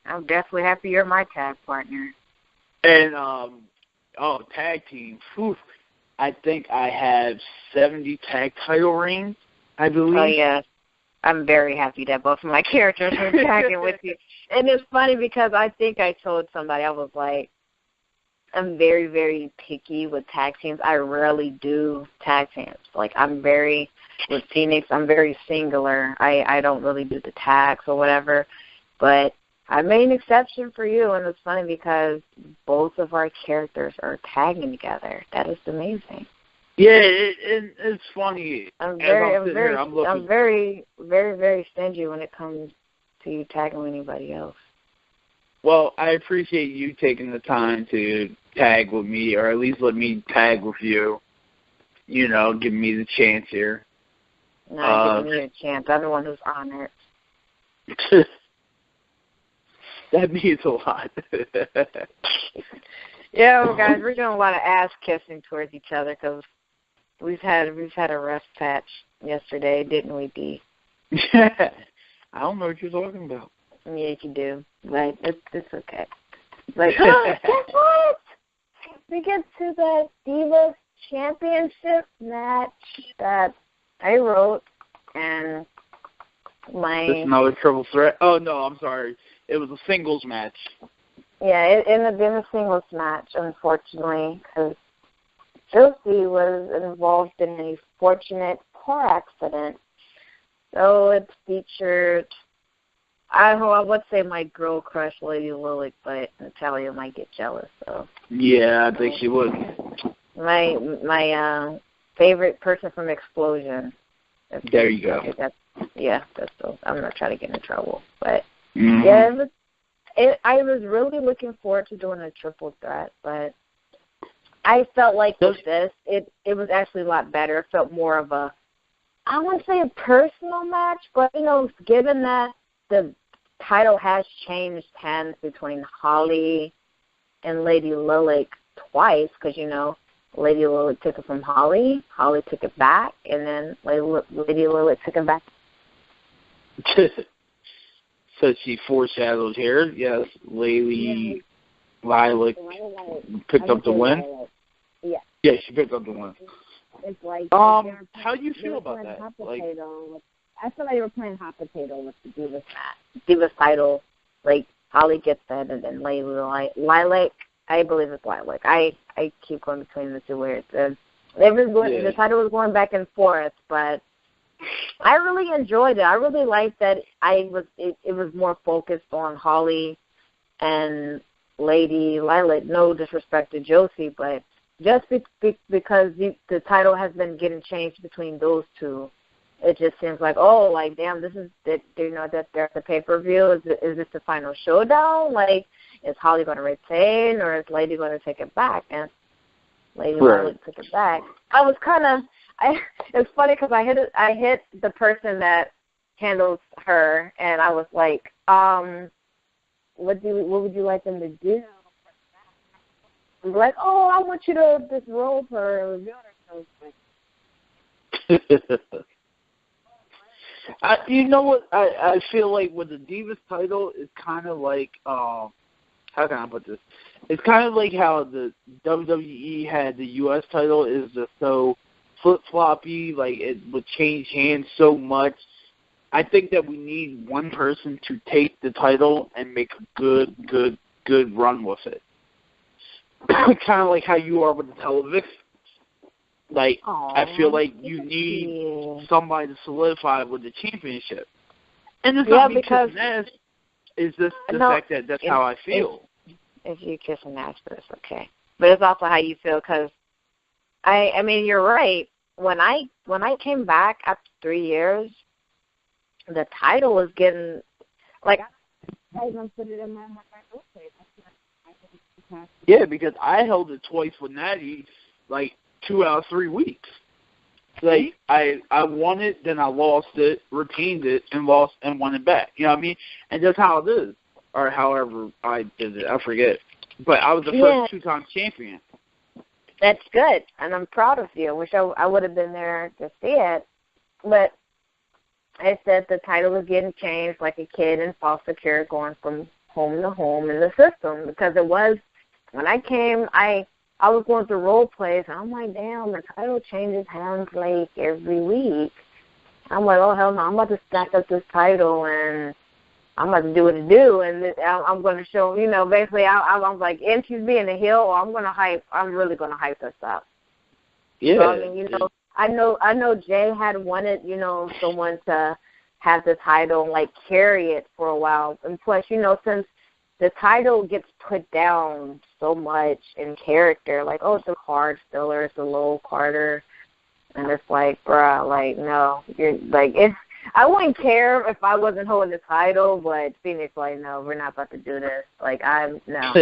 I'm definitely happy you're my tag partner. And, tag team. Whew. I think I have 70 tag title reigns, I believe. Oh, yeah. I'm very happy that both of my characters are tagging with you. And it's funny because I think I told somebody, I was like, I'm very, very picky with tag teams. I rarely do tag teams. Like, with Phoenix, I'm very singular. I don't really do the tags or whatever. But I made an exception for you, and it's funny because both of our characters are tagging together. That is amazing. Yeah, it's funny. I'm very, very stingy when it comes to you tagging anybody else. Well, I appreciate you taking the time to tag with me, or at least let me tag with you. You know, giving me the chance here. Not giving me a chance. I'm the one who's honored. That means a lot. Yeah, well, guys, we're doing a lot of ass kissing towards each other because we've had a rough patch yesterday, didn't we, D? I don't know what you're talking about. Yeah, you do. But it's okay. But guess what? We get to the Divas Championship match that I wrote, and It's another triple threat. Oh no, I'm sorry. It was a singles match. Yeah, it ended up being a singles match, unfortunately, because Josie was involved in a fortunate car accident. So it featured, I would say my girl crush, Lady Lilith, but Natalia might get jealous. So yeah, I think she would. My favorite person from Xplosion. There you go. I'm not trying to get in trouble, but yeah, I was really looking forward to doing a triple threat, but I felt like with this, it was actually a lot better. It felt more of a, I wouldn't say a personal match, but, given that the title has changed hands between Holly and Lady Lilith twice, because, Lady Lilith took it from Holly took it back, and then Lady Lilith took it back. So she foreshadowed here. Yes, Lady Lilac picked up the win. Yeah. Yeah, she picked up the win. It's like how do you feel about that? I feel like they were playing hot potato with the Divas title. Like Holly gets that, and then Lady Lilac. I believe it's Lilac. I keep going between the two words. The title was going back and forth, but I really enjoyed it. I really liked that it was more focused on Holly and Lady Lilac. No disrespect to Josie, but just because the title has been getting changed between those two, it just seems like, damn, this is that there's a pay-per-view. Is this the final showdown? Like, is Holly going to retain, or is Lady going to take it back? And Lady Lilac took it back. I was kind of. It's funny because I hit the person that handles her, and I was like, what would you like them to do? I'm like, I want you to disrobe her and reveal herself. You know what? I feel like with the Divas title, it's kind of like how can I put this? It's kind of like how the WWE had the U.S. title is just so flip-floppy, like it would change hands so much. I think that we need one person to take the title and make a good run with it. Kind of like how you are with the television. Like, I feel like you need somebody to solidify with the championship. And it's not me kissing ass. It's just the fact that that's how I feel. If you kiss an ass first, okay. But it's also how you feel, because, I mean, you're right. When I came back after 3 years, the title was getting, like, I was going to put it in my birthday. Yeah, because I held it twice with Natty, like, 2 out of 3 weeks. Like, I won it, then I lost it, retained it, and lost and won it back. You know what I mean? And that's how it is. Or however I did it. I forget. But I was the first 2-time champion. That's good, and I'm proud of you. I wish I would have been there to see it. But I said the title was getting changed like a kid in foster care going from home to home in the system, because it was, when I came, I was going through role plays, and I'm like, damn, the title changes hands like every week. I'm like, oh, hell no, I'm about to stack up this title, and I'm about to do what it do, and I'm going to show, you know, basically I'm like, and she's being a heel, or I'm really going to hype this up. Yeah. So, I mean, you know, I know Jay had wanted, you know, someone to have the title and, like, carry it for a while. And plus, you know, since the title gets put down so much in character, like, oh, it's a card filler, it's a low carder, and it's like, bruh, like, no, you're, like, I wouldn't care if I wasn't holding the title, but Phoenix, like, no, we're not about to do this. Like, no.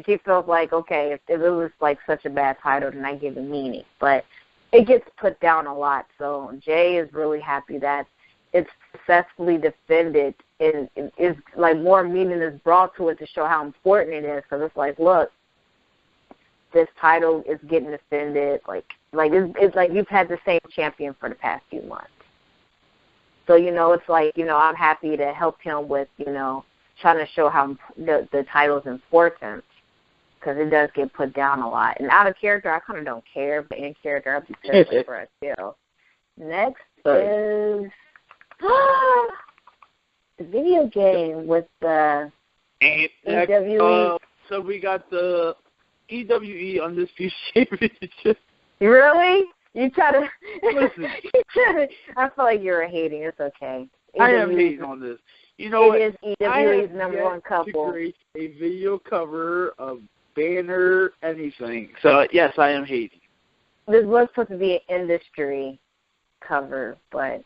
She feels like, okay, if it was, like, such a bad title, then I give it meaning. But it gets put down a lot. So Jay is really happy that it's successfully defended, and is, like, more meaning is brought to it to show how important it is. Because it's like, look, this title is getting defended. Like it's like you've had the same champion for the past few months. So, you know, it's like, you know, I'm happy to help him with, you know, trying to show how the title's important, because it does get put down a lot. And out of character, I kind of don't care, but in character, I'll be pissed for us, too. Next is the video game with the EWE. So we got the EWE Undisputed Championship. Really? You try to listen. I feel like you're hating. It's okay. I am hating on this. You know what? It is EWE's number one couple. To create a video cover of banner anything. So yes, I am hating. This was supposed to be an industry cover, but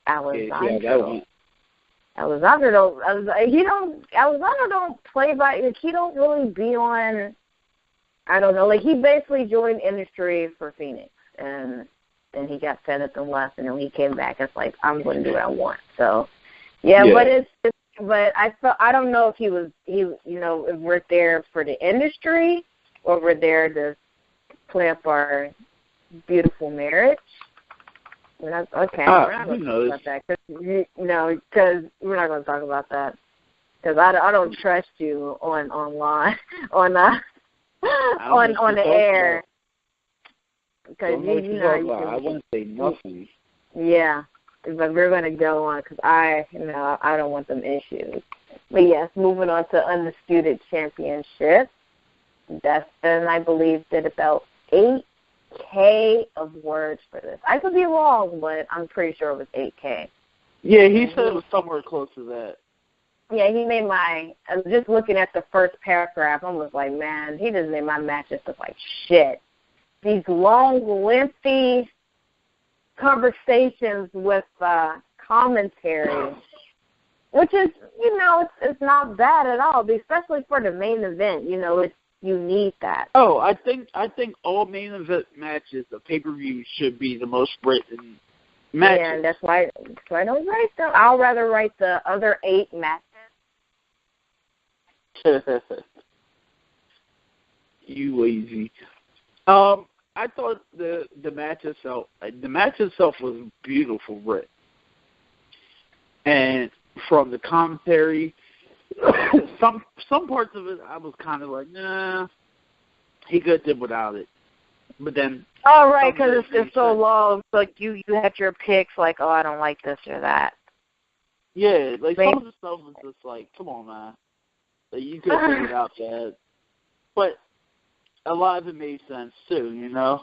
Alessandro don't play by. Like, he don't really be on. I don't know. Like, he basically joined industry for Phoenix, and then he got fed up and left, and then he came back. It's like, I'm going to do what I want. So, yeah. But I don't know if if we're there for the industry or we're there to play up our beautiful marriage. We're not going to talk about that. Because we're not going to talk about that. Because I don't trust you online on the air. Because I wouldn't say nothing. Yeah, but we're going to go on because I don't want them issues. But yes, moving on to Undisputed Championship. Dustin, I believe, did about 8K of words for this. I could be wrong, but I'm pretty sure it was 8K. Yeah, he said it was somewhere close to that. Yeah, he made I was just looking at the first paragraph, I was like, man, he just made my matches look like shit. These long, lengthy conversations with commentary, which is, it's not bad at all, but especially for the main event, you need that. Oh, I think all main event matches of pay-per-view should be the most written matches. Yeah, that's why I don't write them. I'll rather write the other 8 matches. You lazy. I thought the match itself was beautiful, Rick. And from the commentary, some parts of it I was kind of like, nah, he could have did without it. But then, oh right, because it's just so long. Like you had your picks, like, oh, I don't like this or that. Yeah, like some of the stuff was just like, come on, man, like you could have did without that. But a lot of it made sense too, you know.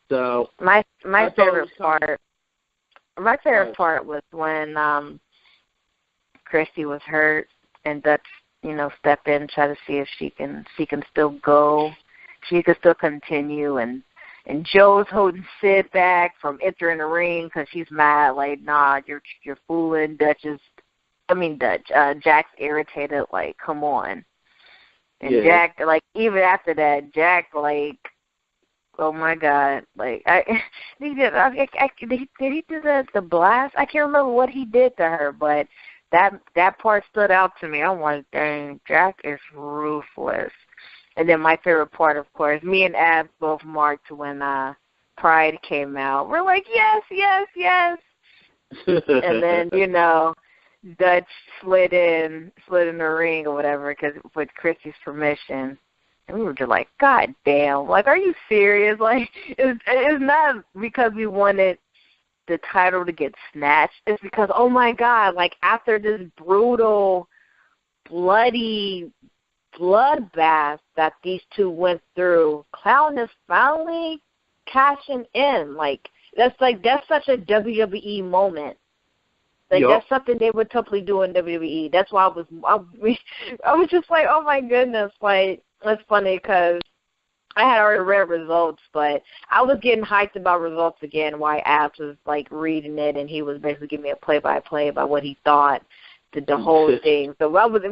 So my favorite part. My favorite part was when Christy was hurt and Dutch, step in, try to see if she can still go. She could still continue, and Joe's holding Sid back from entering the ring because she's mad. Like, nah, you're fooling. Jack's irritated. Like, come on. And yeah. Jack, like, even after that, Jack, like, oh my God, like, did he do the blast? I can't remember what he did to her, but that part stood out to me. I'm like, dang, Jack is ruthless. And then my favorite part, of course, me and Ab both marked when Pride came out. We're like, yes, yes, yes. And then, Dutch slid in the ring or whatever with Christy's permission. And we were just like, God damn. Like, are you serious? Like, it's not because we wanted the title to get snatched. It's because, oh, my God, like, after this brutal, bloody bloodbath that these two went through, Clown is finally cashing in. Like, that's such a WWE moment. Like, yep. That's something they would totally do in WWE. That's why I was just like, oh, my goodness. Like, it's funny because I had already read results, but I was getting hyped about results again while Abs was, like, reading it, and he was basically giving me a play-by-play about what he thought, the whole thing. So it was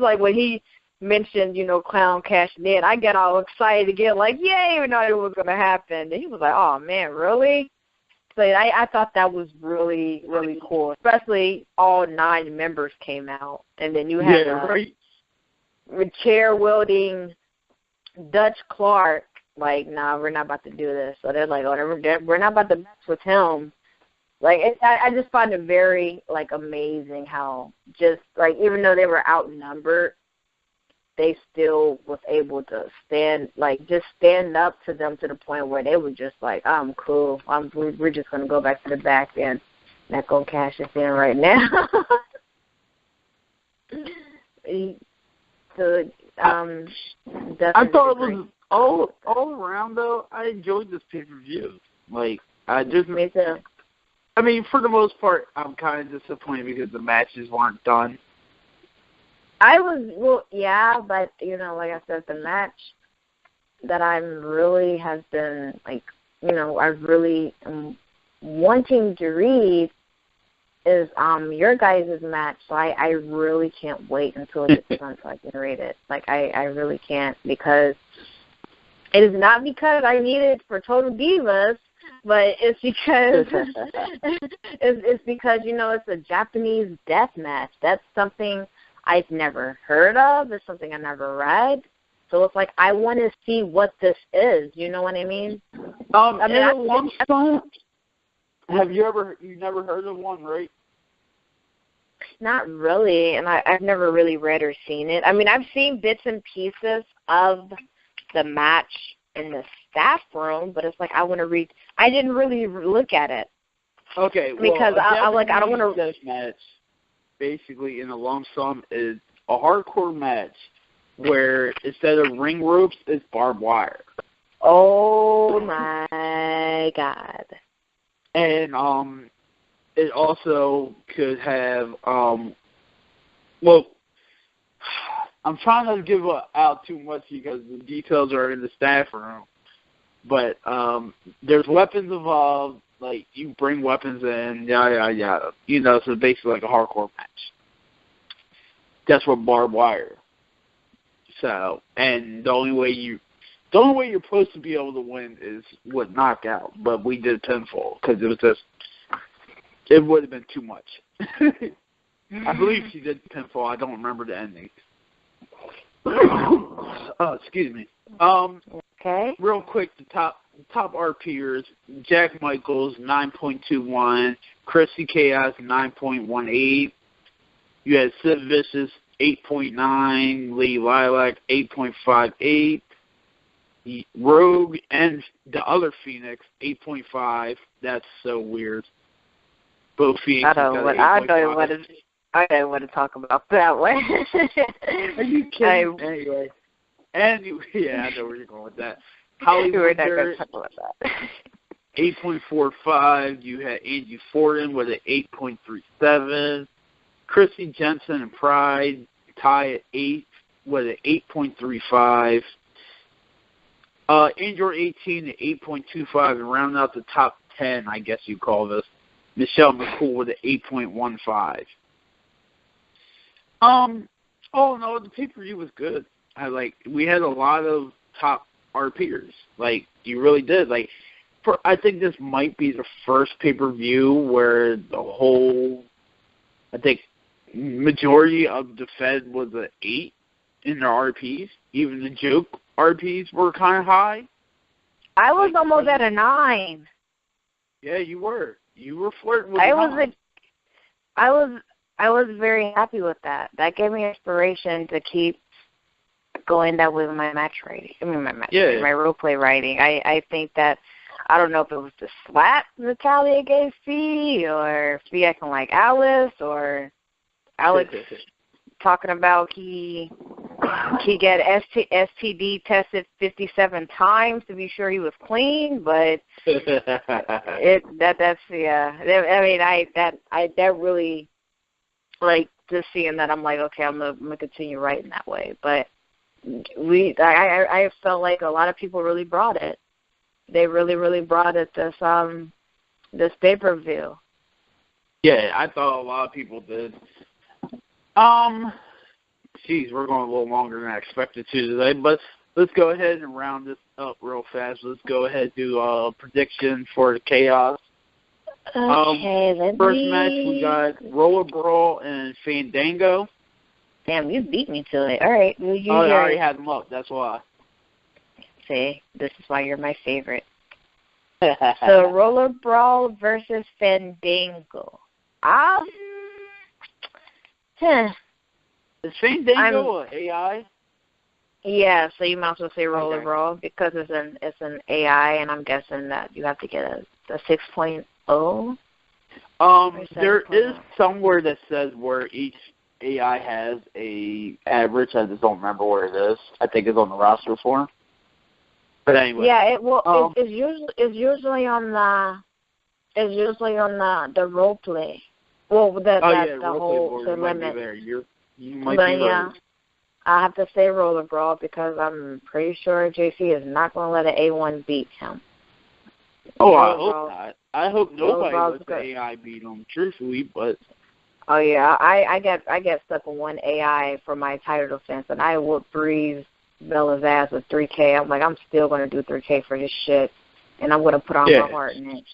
like when he mentioned, Clown cashing in, I got all excited again, like, yay, even though it was going to happen. And he was like, oh, man, really? So I thought that was really, really cool, especially all 9 members came out. And then you had a chair-wielding Dutch Clark, like, nah, we're not about to do this. So they're like, oh, we're not about to mess with him. Like, I just find it very, like, amazing how just, like, even though they were outnumbered, they still was able to stand up to them to the point where they were just like, I'm cool. We're just going to go back to the back and not going to cash this in right now. So, I thought it was all around, though. I enjoyed this pay-per-view. Like, Me too. I mean, for the most part, I'm kind of disappointed because the matches weren't done. Yeah, but, like I said, the match that I really has been, like, I really am wanting to read is your guys' match. So I really can't wait until it gets done so I can read it. Like, I really can't, because it is not because I need it for Total Divas, but it's because it's because, it's a Japanese death match. That's something I've never heard of. It's something I never read. So it's like, I want to see what this is. You know what I mean? Have you never heard of one, right? Not really, and I've never really read or seen it. I mean, I've seen bits and pieces of the match in the staff room, but it's like, I want to read. I didn't really look at it. Okay, because I don't want to. This match, basically, in a lump sum, is a hardcore match where instead of ring ropes, it's barbed wire. Oh my God! And it also could have I'm trying not to give out too much because the details are in the staff room. But there's weapons involved. Like, you bring weapons in, yada, yada. So basically like a hardcore match. That's what barbed wire. So, and the only way you're supposed to be able to win is with knockout. But we did pinfall because it would have been too much. I believe she did pinfall. I don't remember the ending. Oh, excuse me. Okay. Real quick, the top RPers, Jack Michaels, 9.21, Chrissy Chaos, 9.18. You had Sid Vicious, 8.9, Lee Lilac, 8.58. Rogue and the other Phoenix, 8.5. That's so weird. Both Phoenix I don't want to talk about that one. Are you kidding? Anyway. Yeah, I know where you're going with that. Hollywood Dirt, 8.45. You had Angie Forden with an 8.37. Chrissy Jensen and Pride tie at 8 with an 8.35. Android 18 at 8.25, and rounding out the top 10, I guess you call this, Michelle McCool with an 8.15. Oh no, the pay-per-view was good. We had a lot of top RPers. You really did. I think this might be the first pay-per-view where the whole, majority of the Fed was an 8 in their RPs. Even the joke RPs were kind of high. I was almost at a 9. Yeah, you were. You were flirting with I was very happy with that. That gave me inspiration to keep going that way with my match writing. My role play writing. I think that, I don't know if it was the slap Natalia gave Fee, or Fee acting like Alice, or Alex talking about he got STD tested 57 times to be sure he was clean, but that really, just seeing that, I'm like, okay, I'm gonna continue writing that way. But I felt like a lot of people really brought it. They really, really brought it this pay-per-view. Yeah, I thought a lot of people did. Geez, we're going a little longer than I expected to today, but let's go ahead and round this up real fast. Let's go ahead and do a prediction for the Chaos. Okay, first match, we got Roller Brawl and Fandango. Damn, you beat me to it. All right. I already had them up, that's why. See, this is why you're my favorite. So, Roller Brawl versus Fandango. Is Fandango an AI? Yeah, so you might as well say Roller Brawl because it's an AI, and I'm guessing that you have to get a 6.0. There is somewhere that says where each AI has a average. I just don't remember where it is. I think it's on the roster form. But anyway. Yeah, it's usually on the role play. Well, the whole the limit. You might be right. I have to say Roller Brawl because I'm pretty sure JC is not going to let an A1 beat him. Oh, I hope not. I hope nobody lets the AI beat him, truthfully, but... Oh, yeah, I get stuck with one AI for my title defense, and I whooped Breeze Bella's ass with 3K. I'm like, I'm still going to do 3K for this shit, and I'm going to put on my heart in it.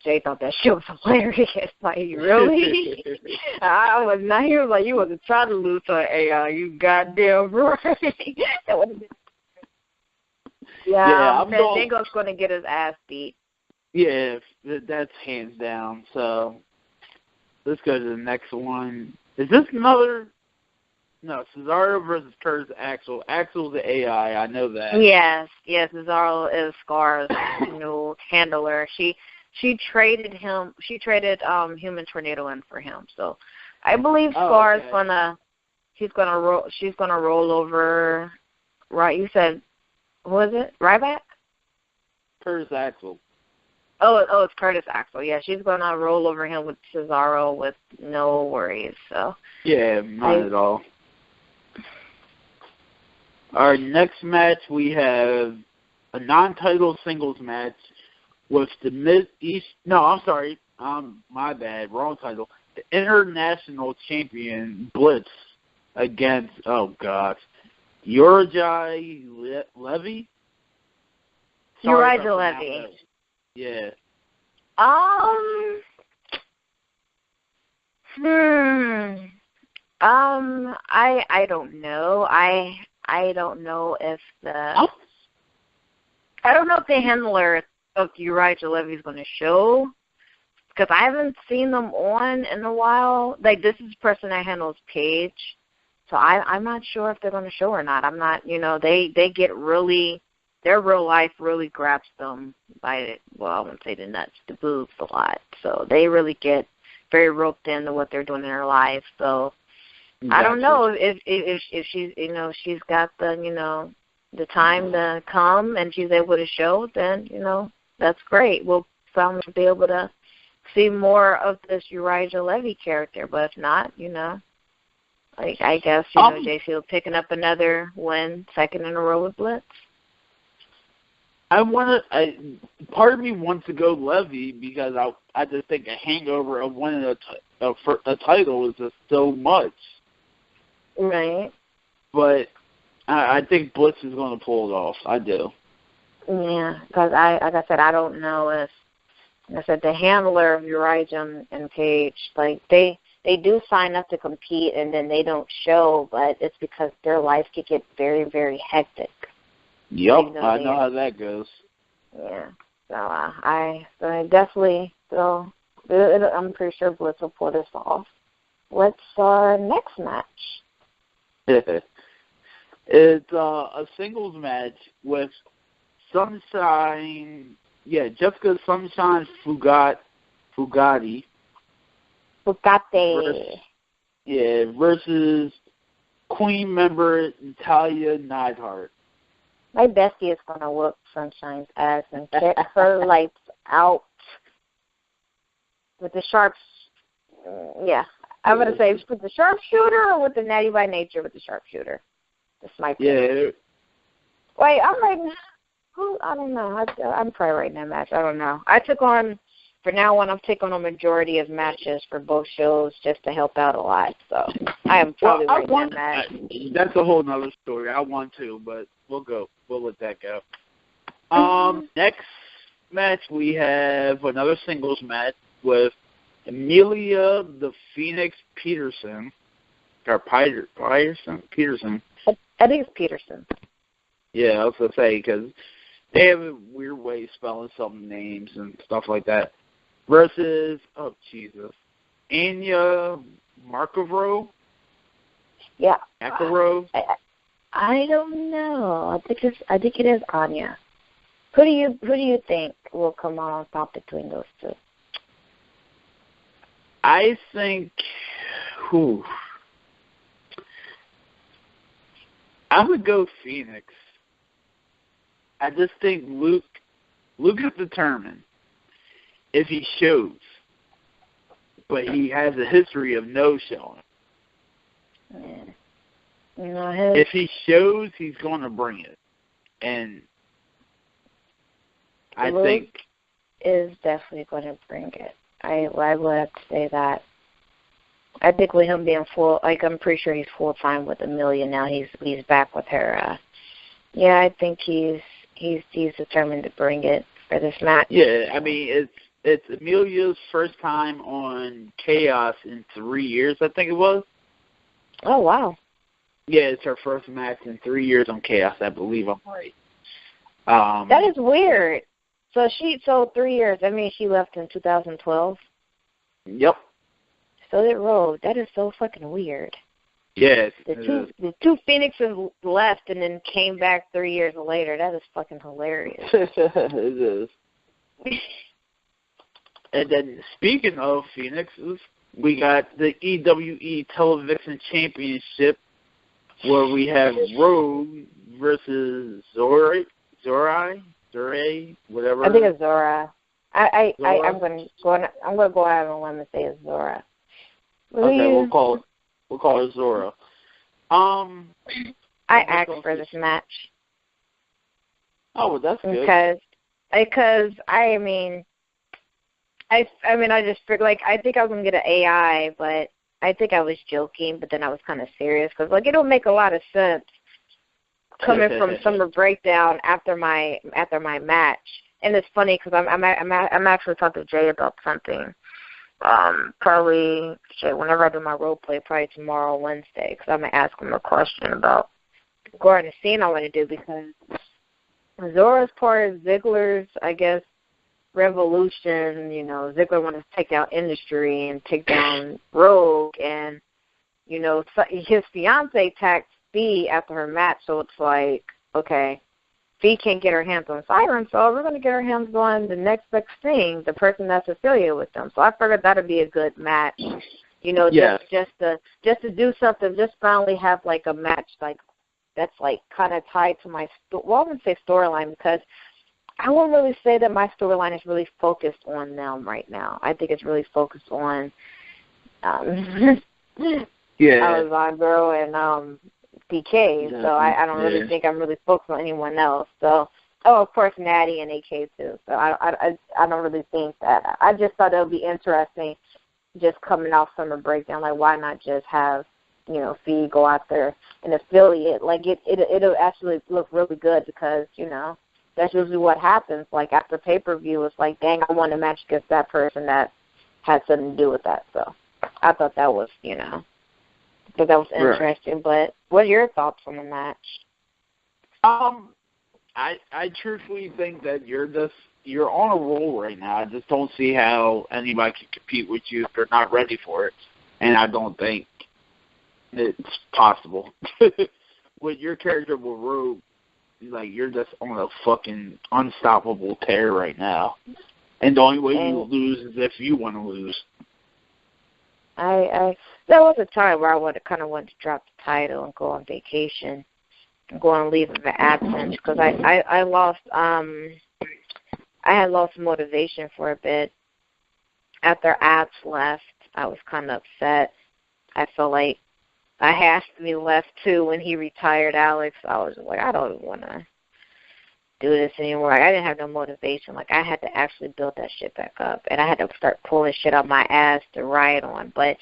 Jay thought that shit was hilarious. Like, really? I was not. He was like, you wasn't trying to lose to an AI. You goddamn right. That would have been. Yeah, Fandango's going to get his ass beat. Yeah, that's hands down. So let's go to the next one. Is this another? No, Cesaro versus Curtis Axel. Axel's the AI. I know that. Yes, Cesaro is Scar's new handler. She traded him. She traded Human Tornado in for him. So I believe Scar's she's gonna roll over. Right? You said, what was it? Ryback? Curtis Axel. Oh, it's Curtis Axel. Yeah, she's gonna roll over him with Cesaro with no worries. So yeah, not at all. Our next match, we have a non-title singles match with the Mid-East... No, I'm sorry. My bad. Wrong title. The International Champion, Blitz, against, oh, gosh, Uriah Levy? Uriah Levy. Yeah. I don't know. I don't know if I don't know if the handler of Uriah Levy is going to show, because I haven't seen them on in a while. Like, this is the person that handles Paige, so I'm not sure if they're going to show or not. I'm not, they get really, their real life really grabs them by, well, I wouldn't say the nuts, the boobs a lot. So they really get very roped into what they're doing in their life. So gotcha. I don't know if she's, she's got the time to come and she's able to show, then, that's great. We'll probably be able to see more of this Uriah Levy character. But if not, I guess, JC will picking up another win, second in a row with Blitz. Part of me wants to go Levy because I just think a hangover of winning a title is just so much. Right. But I think Blitz is going to pull it off. I do. Yeah, because like I said, I don't know if, like I said, the handler of Uriah and Paige, like they do sign up to compete and then they don't show, but it's because their life could get very, very hectic. Yep, I know how that goes. Yeah, so I definitely, I'm pretty sure Blitz will pull this off. What's our next match? It's a singles match with Sunshine, Jessica Sunshine Fugate. Versus Queen member Natalia Neidhart. My bestie is going to whoop Sunshine's ass and kick her lights out with the sharps. Yeah, I'm going to say with the sharpshooter or with the Natty by Nature with the sharpshooter. The sniper. Yeah. Wait, I'm right now. I don't know. I'm probably right in that match. I don't know. For now on, I'm taking a majority of matches for both shows just to help out a lot. So I am probably right in that match. That's a whole nother story. I want to, but we'll go. We'll let that go. Next match, we have another singles match with Amelia the Phoenix Peterson. Or Peterson. I think it's Peterson. Yeah, I was going to say, because they have a weird way of spelling some names and stuff like that. Versus, Anya Markovro? Yeah. Markovro? I don't know. I think it is Anya. Who do you think will come on top between those two? I think I'm gonna go Phoenix. I just think Luke is determined if he shows, but he has a history of no showing. Yeah. If he shows, he's going to bring it, and I think is definitely going to bring it. I would have to say that. I think with him being I'm pretty sure he's full time with Amelia now. He's back with her. I think he's determined to bring it for this match. Yeah, I mean it's Amelia's first time on Chaos in 3 years. I think it was. Oh wow. Yeah, it's her first match in 3 years on Chaos. I believe I'm right. That is weird. So 3 years. I mean, she left in 2012. Yep. So it rode. That is so fucking weird. Yes. The two Phoenixes left and then came back 3 years later. That is fucking hilarious. It is. And then speaking of Phoenixes, we got the EWE Television Championship where we have Rogue versus Zorai, whatever. I think it's Zora. I'm going to go out on a limb and say it's Zora. Okay, we'll call her Zora. I asked for this match. Oh, well, that's good. Because I just figured, I think I was going to get an AI, but I think I was joking, but then I was kind of serious because, it don't make a lot of sense coming from Summer Breakdown after my match. And it's funny because I'm actually talking to Jay about something. Probably whenever I do my role play, probably tomorrow, Wednesday, because I'm gonna ask him a question about going to scene I want to do because Zora's part of Ziggler's, I guess, revolution. Ziggler wanted to take down Industry and take down Rogue, and his fiance attacked Fee after her match. So it's like, okay, Fee can't get her hands on Siren, so we're going to get our hands on the next best thing, the person that's affiliated with them. So I figured that would be a good match. Just to do something, just finally have like a match like that's like kind of tied to my I wouldn't say storyline, because I won't really say that my storyline is really focused on them right now. I think it's really focused on Alessandro and DK. So I don't really think I'm really focused on anyone else. So of course Natty and AK too. So I don't really think that. I just thought it would be interesting, just coming off summer breakdown. Like, why not just have Fee go out there and affiliate? Like it'll actually look really good, because that's usually what happens. Like after pay-per-view, it's like, dang, I want a match against that person that had something to do with that. So I thought that was, interesting. Right. But what are your thoughts on the match? I truthfully think that you're on a roll right now. I just don't see how anybody can compete with you if they're not ready for it, and I don't think it's possible. With your character with Rogue, like, you're just on a fucking unstoppable tear right now. And the only way you lose is if you want to lose. There was a time where I kind of wanted to drop the title and go on vacation and go on leave of absence, because I had lost motivation for a bit. After Abs left, I was kind of upset. I felt like I had to be left too when he retired Alex. I was like, I don't want to do this anymore. Like, I didn't have no motivation. Like, I had to actually build that shit back up, and I had to start pulling shit out my ass to ride on. But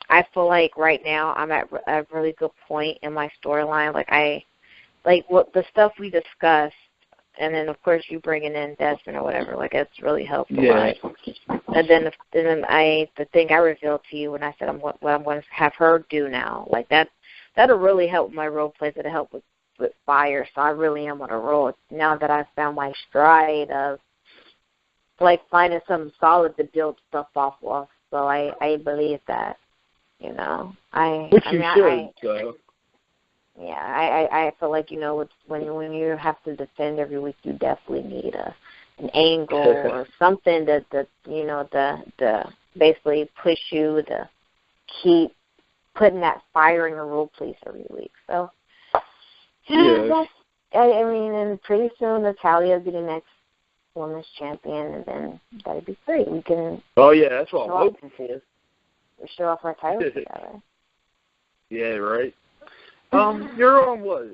I feel like right now I'm at a really good point in my storyline. What the stuff we discussed, and then of course you bringing in Desmond or whatever. Like, it's really helped a lot. And then the thing I revealed to you when I said what I'm going to have her do now, like that'll really help my role plays. It'll help with fire. So I really am on a roll now that I've found my stride of like finding something solid to build stuff off of. So I believe that, I feel like, when you have to defend every week, you definitely need an angle or something that basically push you to keep putting that fire in your role plays every week. So and pretty soon Natalia will be the next women's champion, and then that'd be great. We can. Oh yeah, that's what I'm hoping for. Show off our titles together. Yeah, right. You're on what?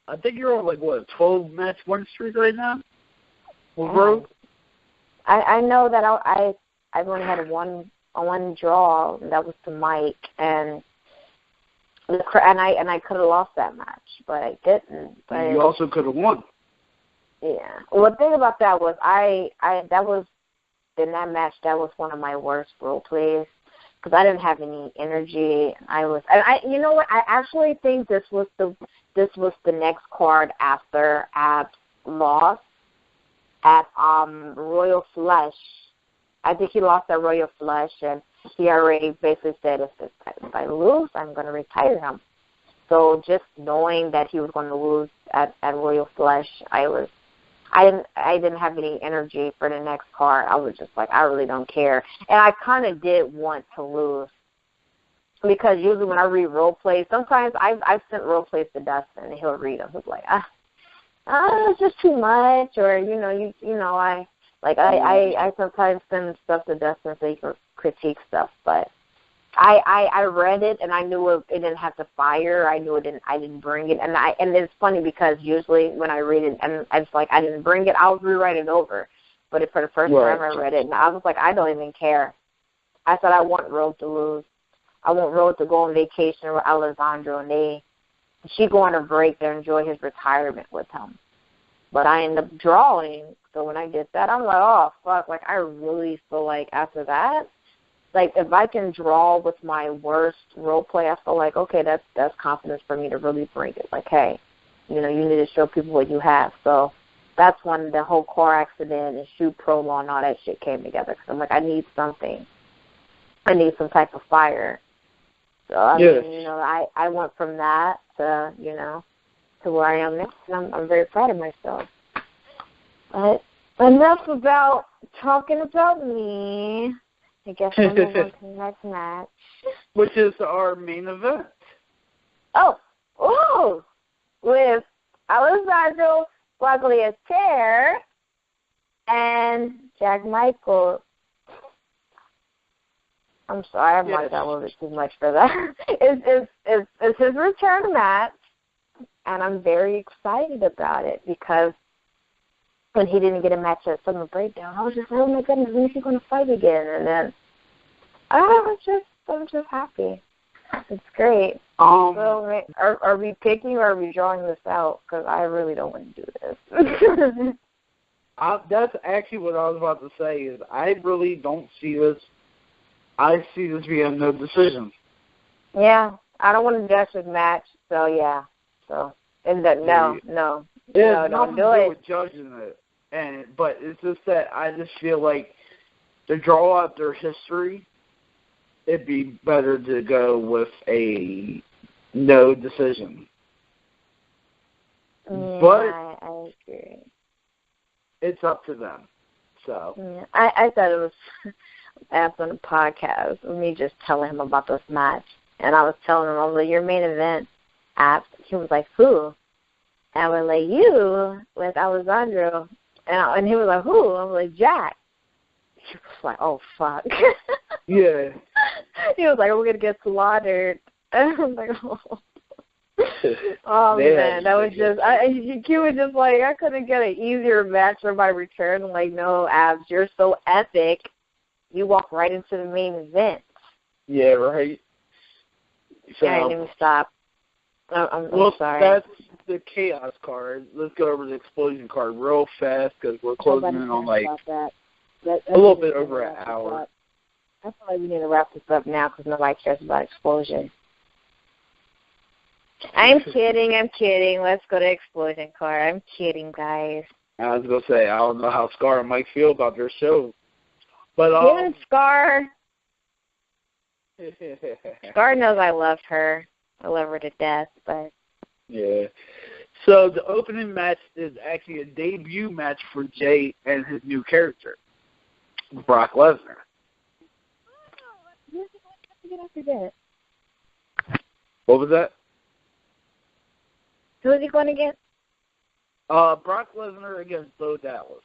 I think you're on a 12-match win streak right now. Rogue? I know that I've only had one draw, and that was to Mike, and I could have lost that match, but I didn't. But you also could have won. Yeah. Well, the thing about that was that was in that match. That was one of my worst role plays, because I didn't have any energy. You know what? I actually think this was the next card after Abs lost at Royal Flush. I think he lost at Royal Flush, and he already basically said, if I lose, I'm going to retire him. So just knowing that he was going to lose at Royal Flush, I didn't have any energy for the next card. I was just like, I really don't care. And I kind of did want to lose, because usually when I read role plays, sometimes I've sent role plays to Dustin, and he'll read them. He's like, it's just too much, or I sometimes send stuff to Dustin so he can critique stuff, but I read it, and I knew it didn't have to fire. I knew I didn't bring it, and it's funny because usually when I read it and it's like I didn't bring it, I'll rewrite it over. But for the first time I read it, and I was like, I don't even care. I said I want Rogue to lose. I want Rogue to go on vacation with Alessandro, and she go on a break to enjoy his retirement with him. But I end up drawing. So when I did that, I'm like, oh, fuck. Like, I really feel like after that, like, if I can draw with my worst role play, I feel like, okay, that's confidence for me to really bring it. Like, hey, you need to show people what you have. So that's when the whole car accident and shoot promo and all that shit came together. Because I'm like, I need something. I need some type of fire. So, I mean, I went from that to, to where I am now. And I'm very proud of myself. But enough about talking about me. I guess we'll move on to the next match. Which is our main event. With Alessandro Guagliatore and Jack Michaels. I'm sorry, I've watched that a little bit too much for that. It's his return match, and I'm very excited about it because when he didn't get a match at Summer Breakdown, I was just like, oh my goodness, when is he going to fight again? And then I'm just happy. It's great. So are we picking or are we drawing this out? Because I really don't want to do this. That's actually what I was about to say. Is I really don't see this. I see this being no decision. Yeah, I don't want to judge this match. So yeah, no, don't do it. With judging it, but it's just that I just feel like to draw out their history, it'd be better to go with a no decision. Yeah, but I agree. It's up to them. So yeah, I thought it was after the podcast with me just telling him about this match, and I was telling him, I was like, your main event app. He was like, who? And I was like, you with Alessandro, and he was like, who? I was like, Jack. He was like, oh fuck. Yeah. He was like, we're gonna get slaughtered. And I was like, oh man, that was just. He was just like, I couldn't get an easier match for my return. I'm like, no, Abs, you're so epic. You walk right into the main event. Yeah, right. So, I didn't even stop. I'm sorry. That's the Chaos card. Let's go over the Xplosion card real fast because we're closing in on like a little bit over an hour. I feel like we need to wrap this up now because nobody cares about Xplosion. I'm kidding. Let's go to Xplosion card. I'm kidding, guys. I was going to say, I don't know how Scar and Mike feel about their show. But even Scar. Scar knows I love her. I love her to death, but... Yeah. So the opening match is actually a debut match for Jay and his new character, Brock Lesnar. What was that? Who is he going against? Brock Lesnar against Bo Dallas,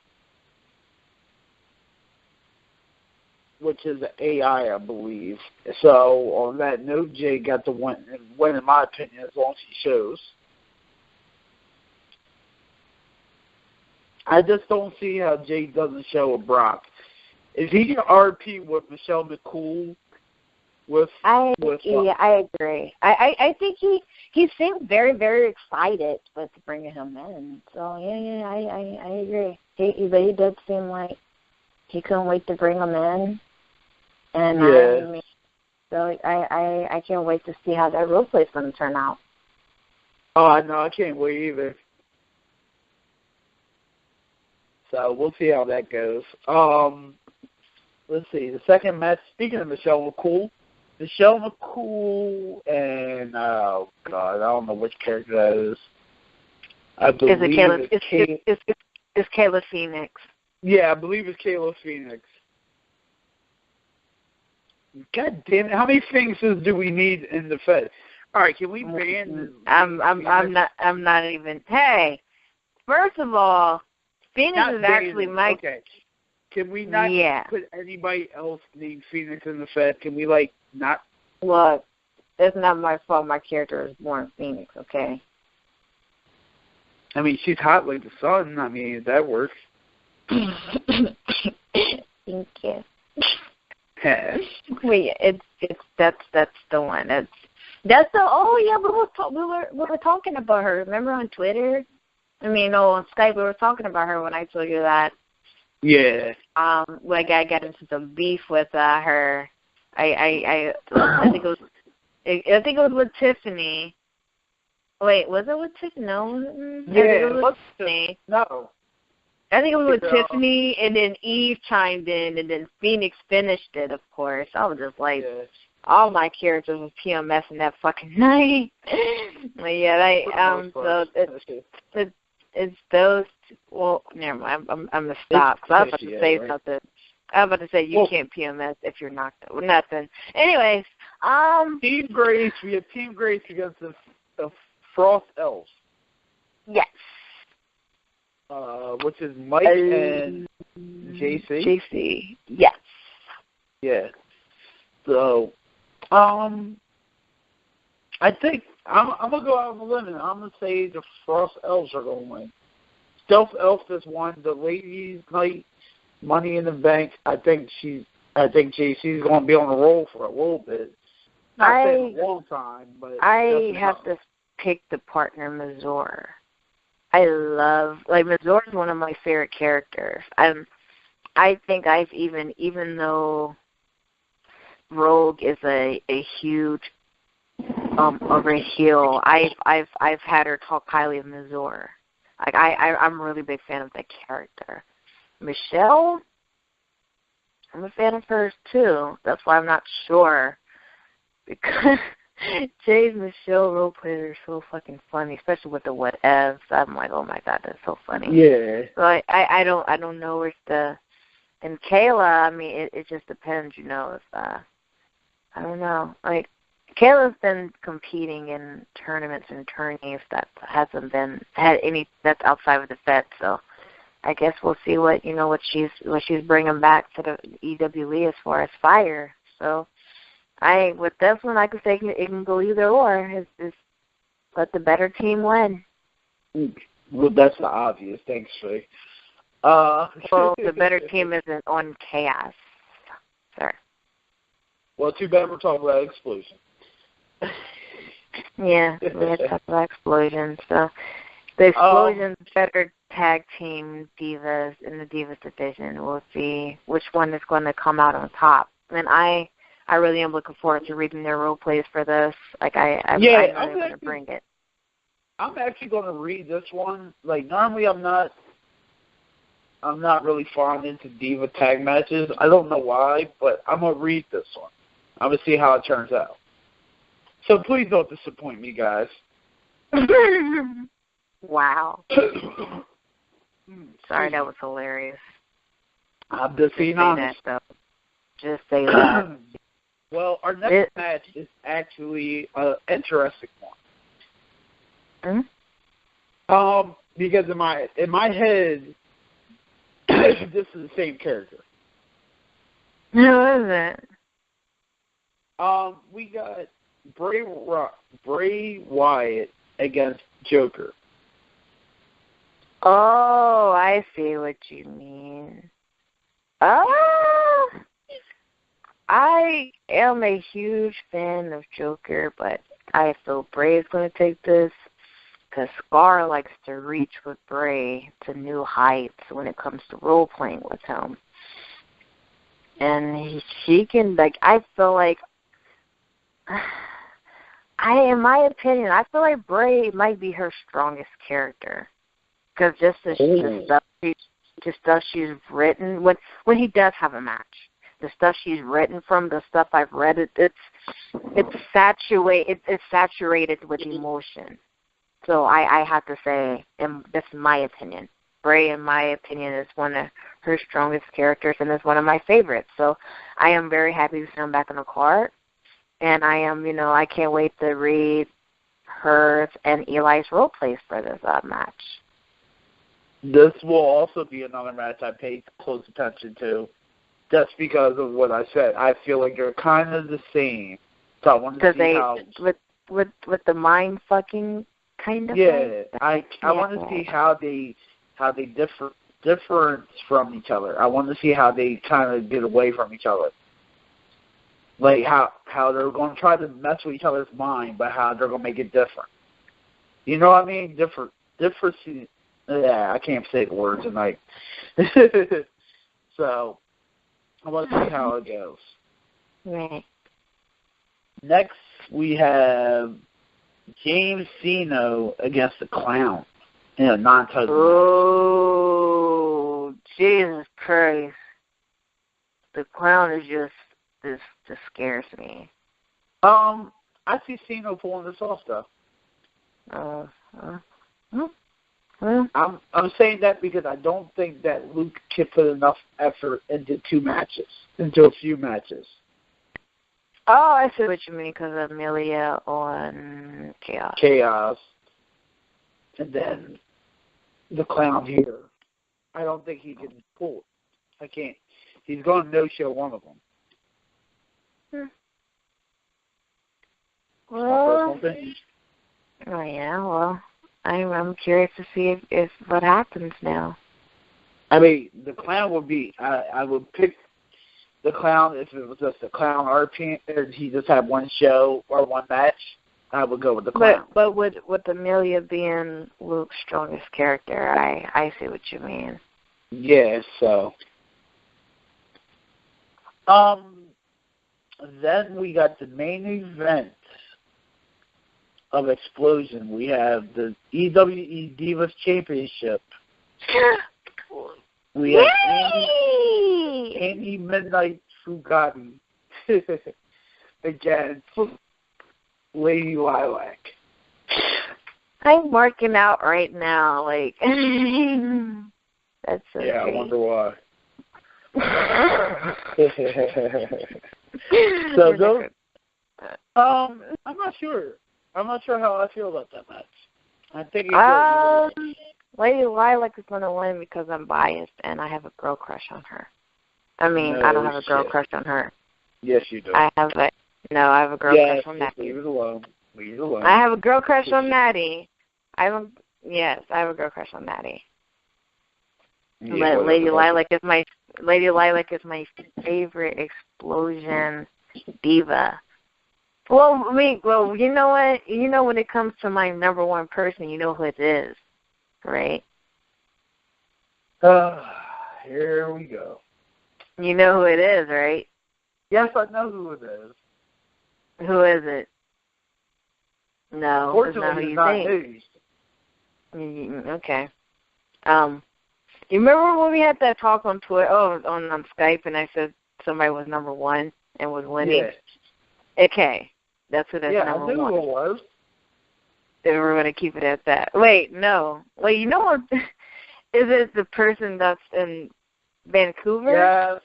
which is an AI, I believe. So on that note, Jay got the win, in my opinion, as long as he shows. I just don't see how Jay doesn't show a Brock. Is he going to RP with Michelle McCool? I agree. I think he seemed very, very excited with bringing him in. So I agree. He did seem like he couldn't wait to bring him in. And so I can't wait to see how that role play is going to turn out. Oh no, I can't wait either. So we'll see how that goes. Let's see. The second match. Speaking of Michelle McCool and oh god, I don't know which character that is. I believe it's Kayla Phoenix. Yeah, I believe it's Kayla Phoenix. God damn it! How many Phoenixes do we need in the Fed? All right, can we ban? I'm not even. Hey, first of all, Phoenix is actually my. Okay. Can we not put anybody else named Phoenix in the Fed? Can we not? Look, it's not my fault. My character is born Phoenix. Okay. I mean, she's hot like the sun. I mean, that works. Thank you. Wait, that's the one. That's the. Oh yeah, we were talking about her. Remember on Twitter? I mean, on Skype we were talking about her when I told you that. Yeah. Like I got into some beef with her. I think it was with Tiffany. Wait, was it with Tiffany? No. Yeah, it was with Tiffany. No. I think it was with Tiffany, and then Eve chimed in, and then Phoenix finished it, of course. I was just like, all my characters was PMSing that fucking night. But yeah, so it's those. Well, never mind. I'm gonna stop because I was about to say something. I was about to say you can't PMS if you're not nothing. Anyways, Team Grace. We have Team Grace against the Frost Elves. Yes. Which is Mike and JC. JC. Yes. Yeah. So, I think I'm gonna go out on a limb, and I'm gonna say the Frost Elves are gonna win. Stealth Elf has won the Ladies' Night Money in the Bank. I think JC's gonna be on the roll for a little bit. Not saying a long time, but I have to pick the partner Mazur. I love Mazur is one of my favorite characters. I think I've even though Rogue is a huge over heel, I've had her talk highly of Mazur. Like I'm a really big fan of that character. Michelle, I'm a fan of hers too. That's why I'm not sure, because Jay's Michelle role players are so fucking funny, especially with the what ifs. I'm like, oh my god, that's so funny. Yeah. So I don't know where's the. And Kayla, I mean, it just depends, if I don't know. Like Kayla's been competing in tournaments and tourneys that hasn't had any that's outside of the Fed, so I guess we'll see what she's bringing back to the EWE as far as fire. So with this one, I could say it can go either or. Is let the better team win. Well, that's the obvious. Thanks, Faye. Well, the better team isn't on Chaos, sir. Well, too bad we're talking about Xplosion. Yeah, we had to talk about Xplosion. So the Xplosion's better tag team divas in the Divas division. We'll see which one is going to come out on top. And I really am looking forward to reading their role plays for this. Like I'm going to bring it. I'm actually going to read this one. Like normally I'm not really fond into diva tag matches. I don't know why, but I'm going to read this one. I'm going to see how it turns out. So please don't disappoint me, guys. Wow. Sorry, that was hilarious. I'm just being honest. Just say that. Well, our next match is actually an interesting one. Hmm? Because in my head, this is the same character. Who is it? We got Bray Wyatt against Joker. Oh, I see what you mean. I am a huge fan of Joker, but I feel Bray is going to take this because Scar likes to reach with Bray to new heights when it comes to role-playing with him. And she can, I feel like, in my opinion, I feel like Bray might be her strongest character. Because just the stuff she's written, when he does have a match, the stuff she's written from, the stuff I've read, it's saturated with emotion. So I have to say, and this is my opinion, Bray, in my opinion, is one of her strongest characters and is one of my favorites. So I am very happy to see him back on the card. And I am, I can't wait to read hers and Eli's role plays for this match. This will also be another match I pay close attention to, just because of what I said. I feel like they're kind of the same. So I want to see how with the mind fucking kind of thing? I want to see how they difference from each other. I want to see how they kind of get away from each other. Like how they're going to try to mess with each other's mind, but how they're going to make it different. You know what I mean? Different. Yeah, I can't say the words tonight. So I want to see how it goes. Right. Next, we have James Cena against the Clown in a non-title match. Jesus Christ. The clown is just scares me. I see Cena pulling this off, though. I'm saying that because I don't think that Luke can put enough effort into a few matches. Oh, I see what you mean, because Amelia on Chaos. Chaos. And then the clown here. I don't think he can pull it. I can't. He's going to no-show one of them. Well, oh yeah, well, I'm curious to see if what happens now. I mean, the clown would be, I would pick the clown if it was just a clown RP, or he just had one show or one match. I would go with the clown. But with Amelia being Luke's strongest character, I see what you mean. Yeah, so. Then we got the main event of Xplosion. We have the EWE Divas Championship. We have Annie Midnight Fugati against Lady Lilac. I'm marking out right now, like that's so yeah, great. I wonder why. So those, I'm not sure. I'm not sure how I feel about that match. I think Lady Lilac is going to win because I'm biased and I have a girl crush on her. I mean, I don't have a girl crush on her. Yes, you do. I have a girl crush on Natty. Leave it alone. Leave it alone. I have a girl crush on Natty. I have a girl crush on Natty. Yeah, Lady Lilac is my favorite Xplosion diva. Well, you know what? You know when it comes to my number one person, you know who it is, right? Here we go. You know who it is, right? Yes, I know who it is. Who is it? No, it's not who you think. Okay. You remember when we had that talk on Twitter, on Skype, and I said somebody was number one and was winning? Yeah. Okay. That's who that's number one. Yeah, I knew who it was. Then we're going to keep it at that. Wait, no. Wait, you know what? Is it the person that's in Vancouver? Yes.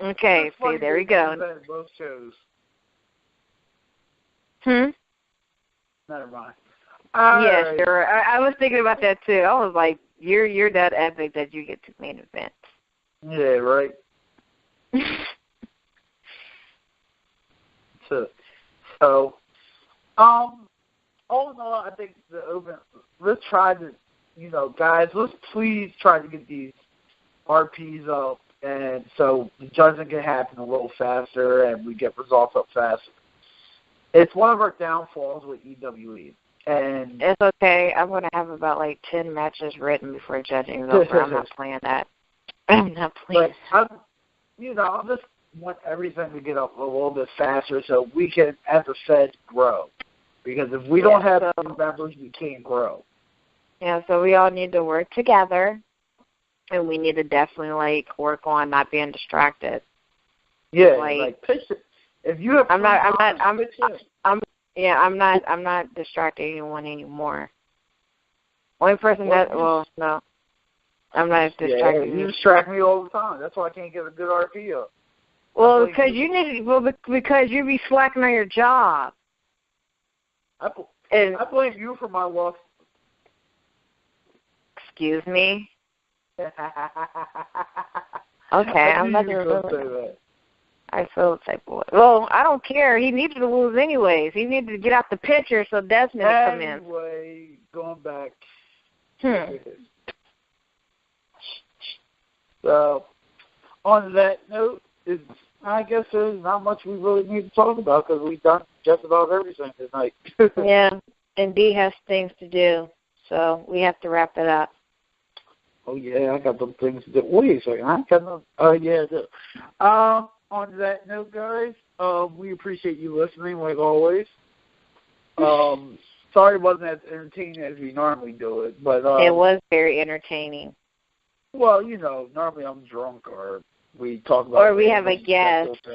Okay, see, there we go. Both shows. Never mind. Yeah, sure. I was thinking about that too. I was like, you're that epic that you get to main event. Yeah, right. So, all in all, I think let's try to, guys, let's please try to get these RPs up, and so the judging can happen a little faster, and we get results up faster. It's one of our downfalls with EWE. And it's okay. I'm going to have about 10 matches written before judging is over. I'm not playing that. I'm not playing that. I just want everything to get up a little bit faster so we can, as a Fed, grow. Because if we don't have new members, we can't grow. Yeah, so we all need to work together, and we need to definitely work on not being distracted. Yeah, pitch it. If you have, I'm not distracting anyone anymore. Only person no, I'm not distracting. You distract me all the time. That's why I can't get a good RP up. Well, because because you be slacking on your job. I blame you for my loss. Excuse me. Okay, I'm not going to say that. I feel the type of way. Well, I don't care. He needed to lose anyways. He needed to get out the picture so Desmond would come in. Anyway, going back. So, on that note, I guess there's not much we really need to talk about because we've done just about everything tonight. Yeah, and Dee has things to do, so we have to wrap it up. Oh, yeah, I got some things to do. Wait a second. I got no. Yeah, I do. On that note, guys, we appreciate you listening, like always. Sorry it wasn't as entertaining as we normally do it, but it was very entertaining. Well, normally I'm drunk or we talk about. Or we have a guest.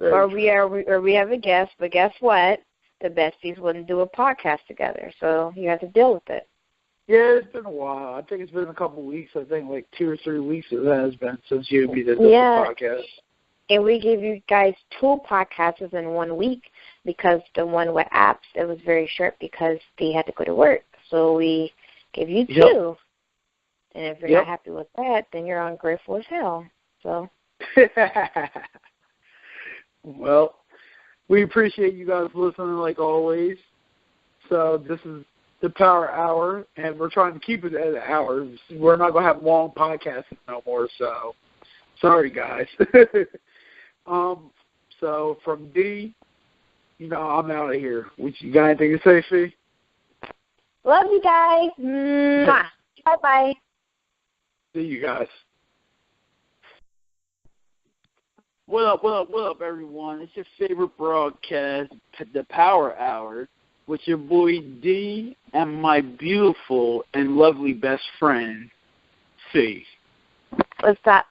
Or we have a guest, but guess what? The besties wouldn't do a podcast together, so you have to deal with it. Yeah, it's been a while. I think it's been a couple of weeks. I think like 2 or 3 weeks it has been since you and me did the podcast. And we gave you guys 2 podcasts in 1 week because the one with apps, it was very short because they had to go to work. So we gave you 2. Yep. And if you're not happy with that, then you're ungrateful as hell. So. Well, we appreciate you guys listening like always. So this is the Power Hour, and we're trying to keep it at an hour. We're not going to have long podcasts no more, so sorry, guys. So from D, I'm out of here. You got anything to say, Fee? Love you guys. Bye-bye. See you guys. What up, everyone? It's your favorite broadcast, the Power Hour, with your boy D and my beautiful and lovely best friend, Fee. What's that?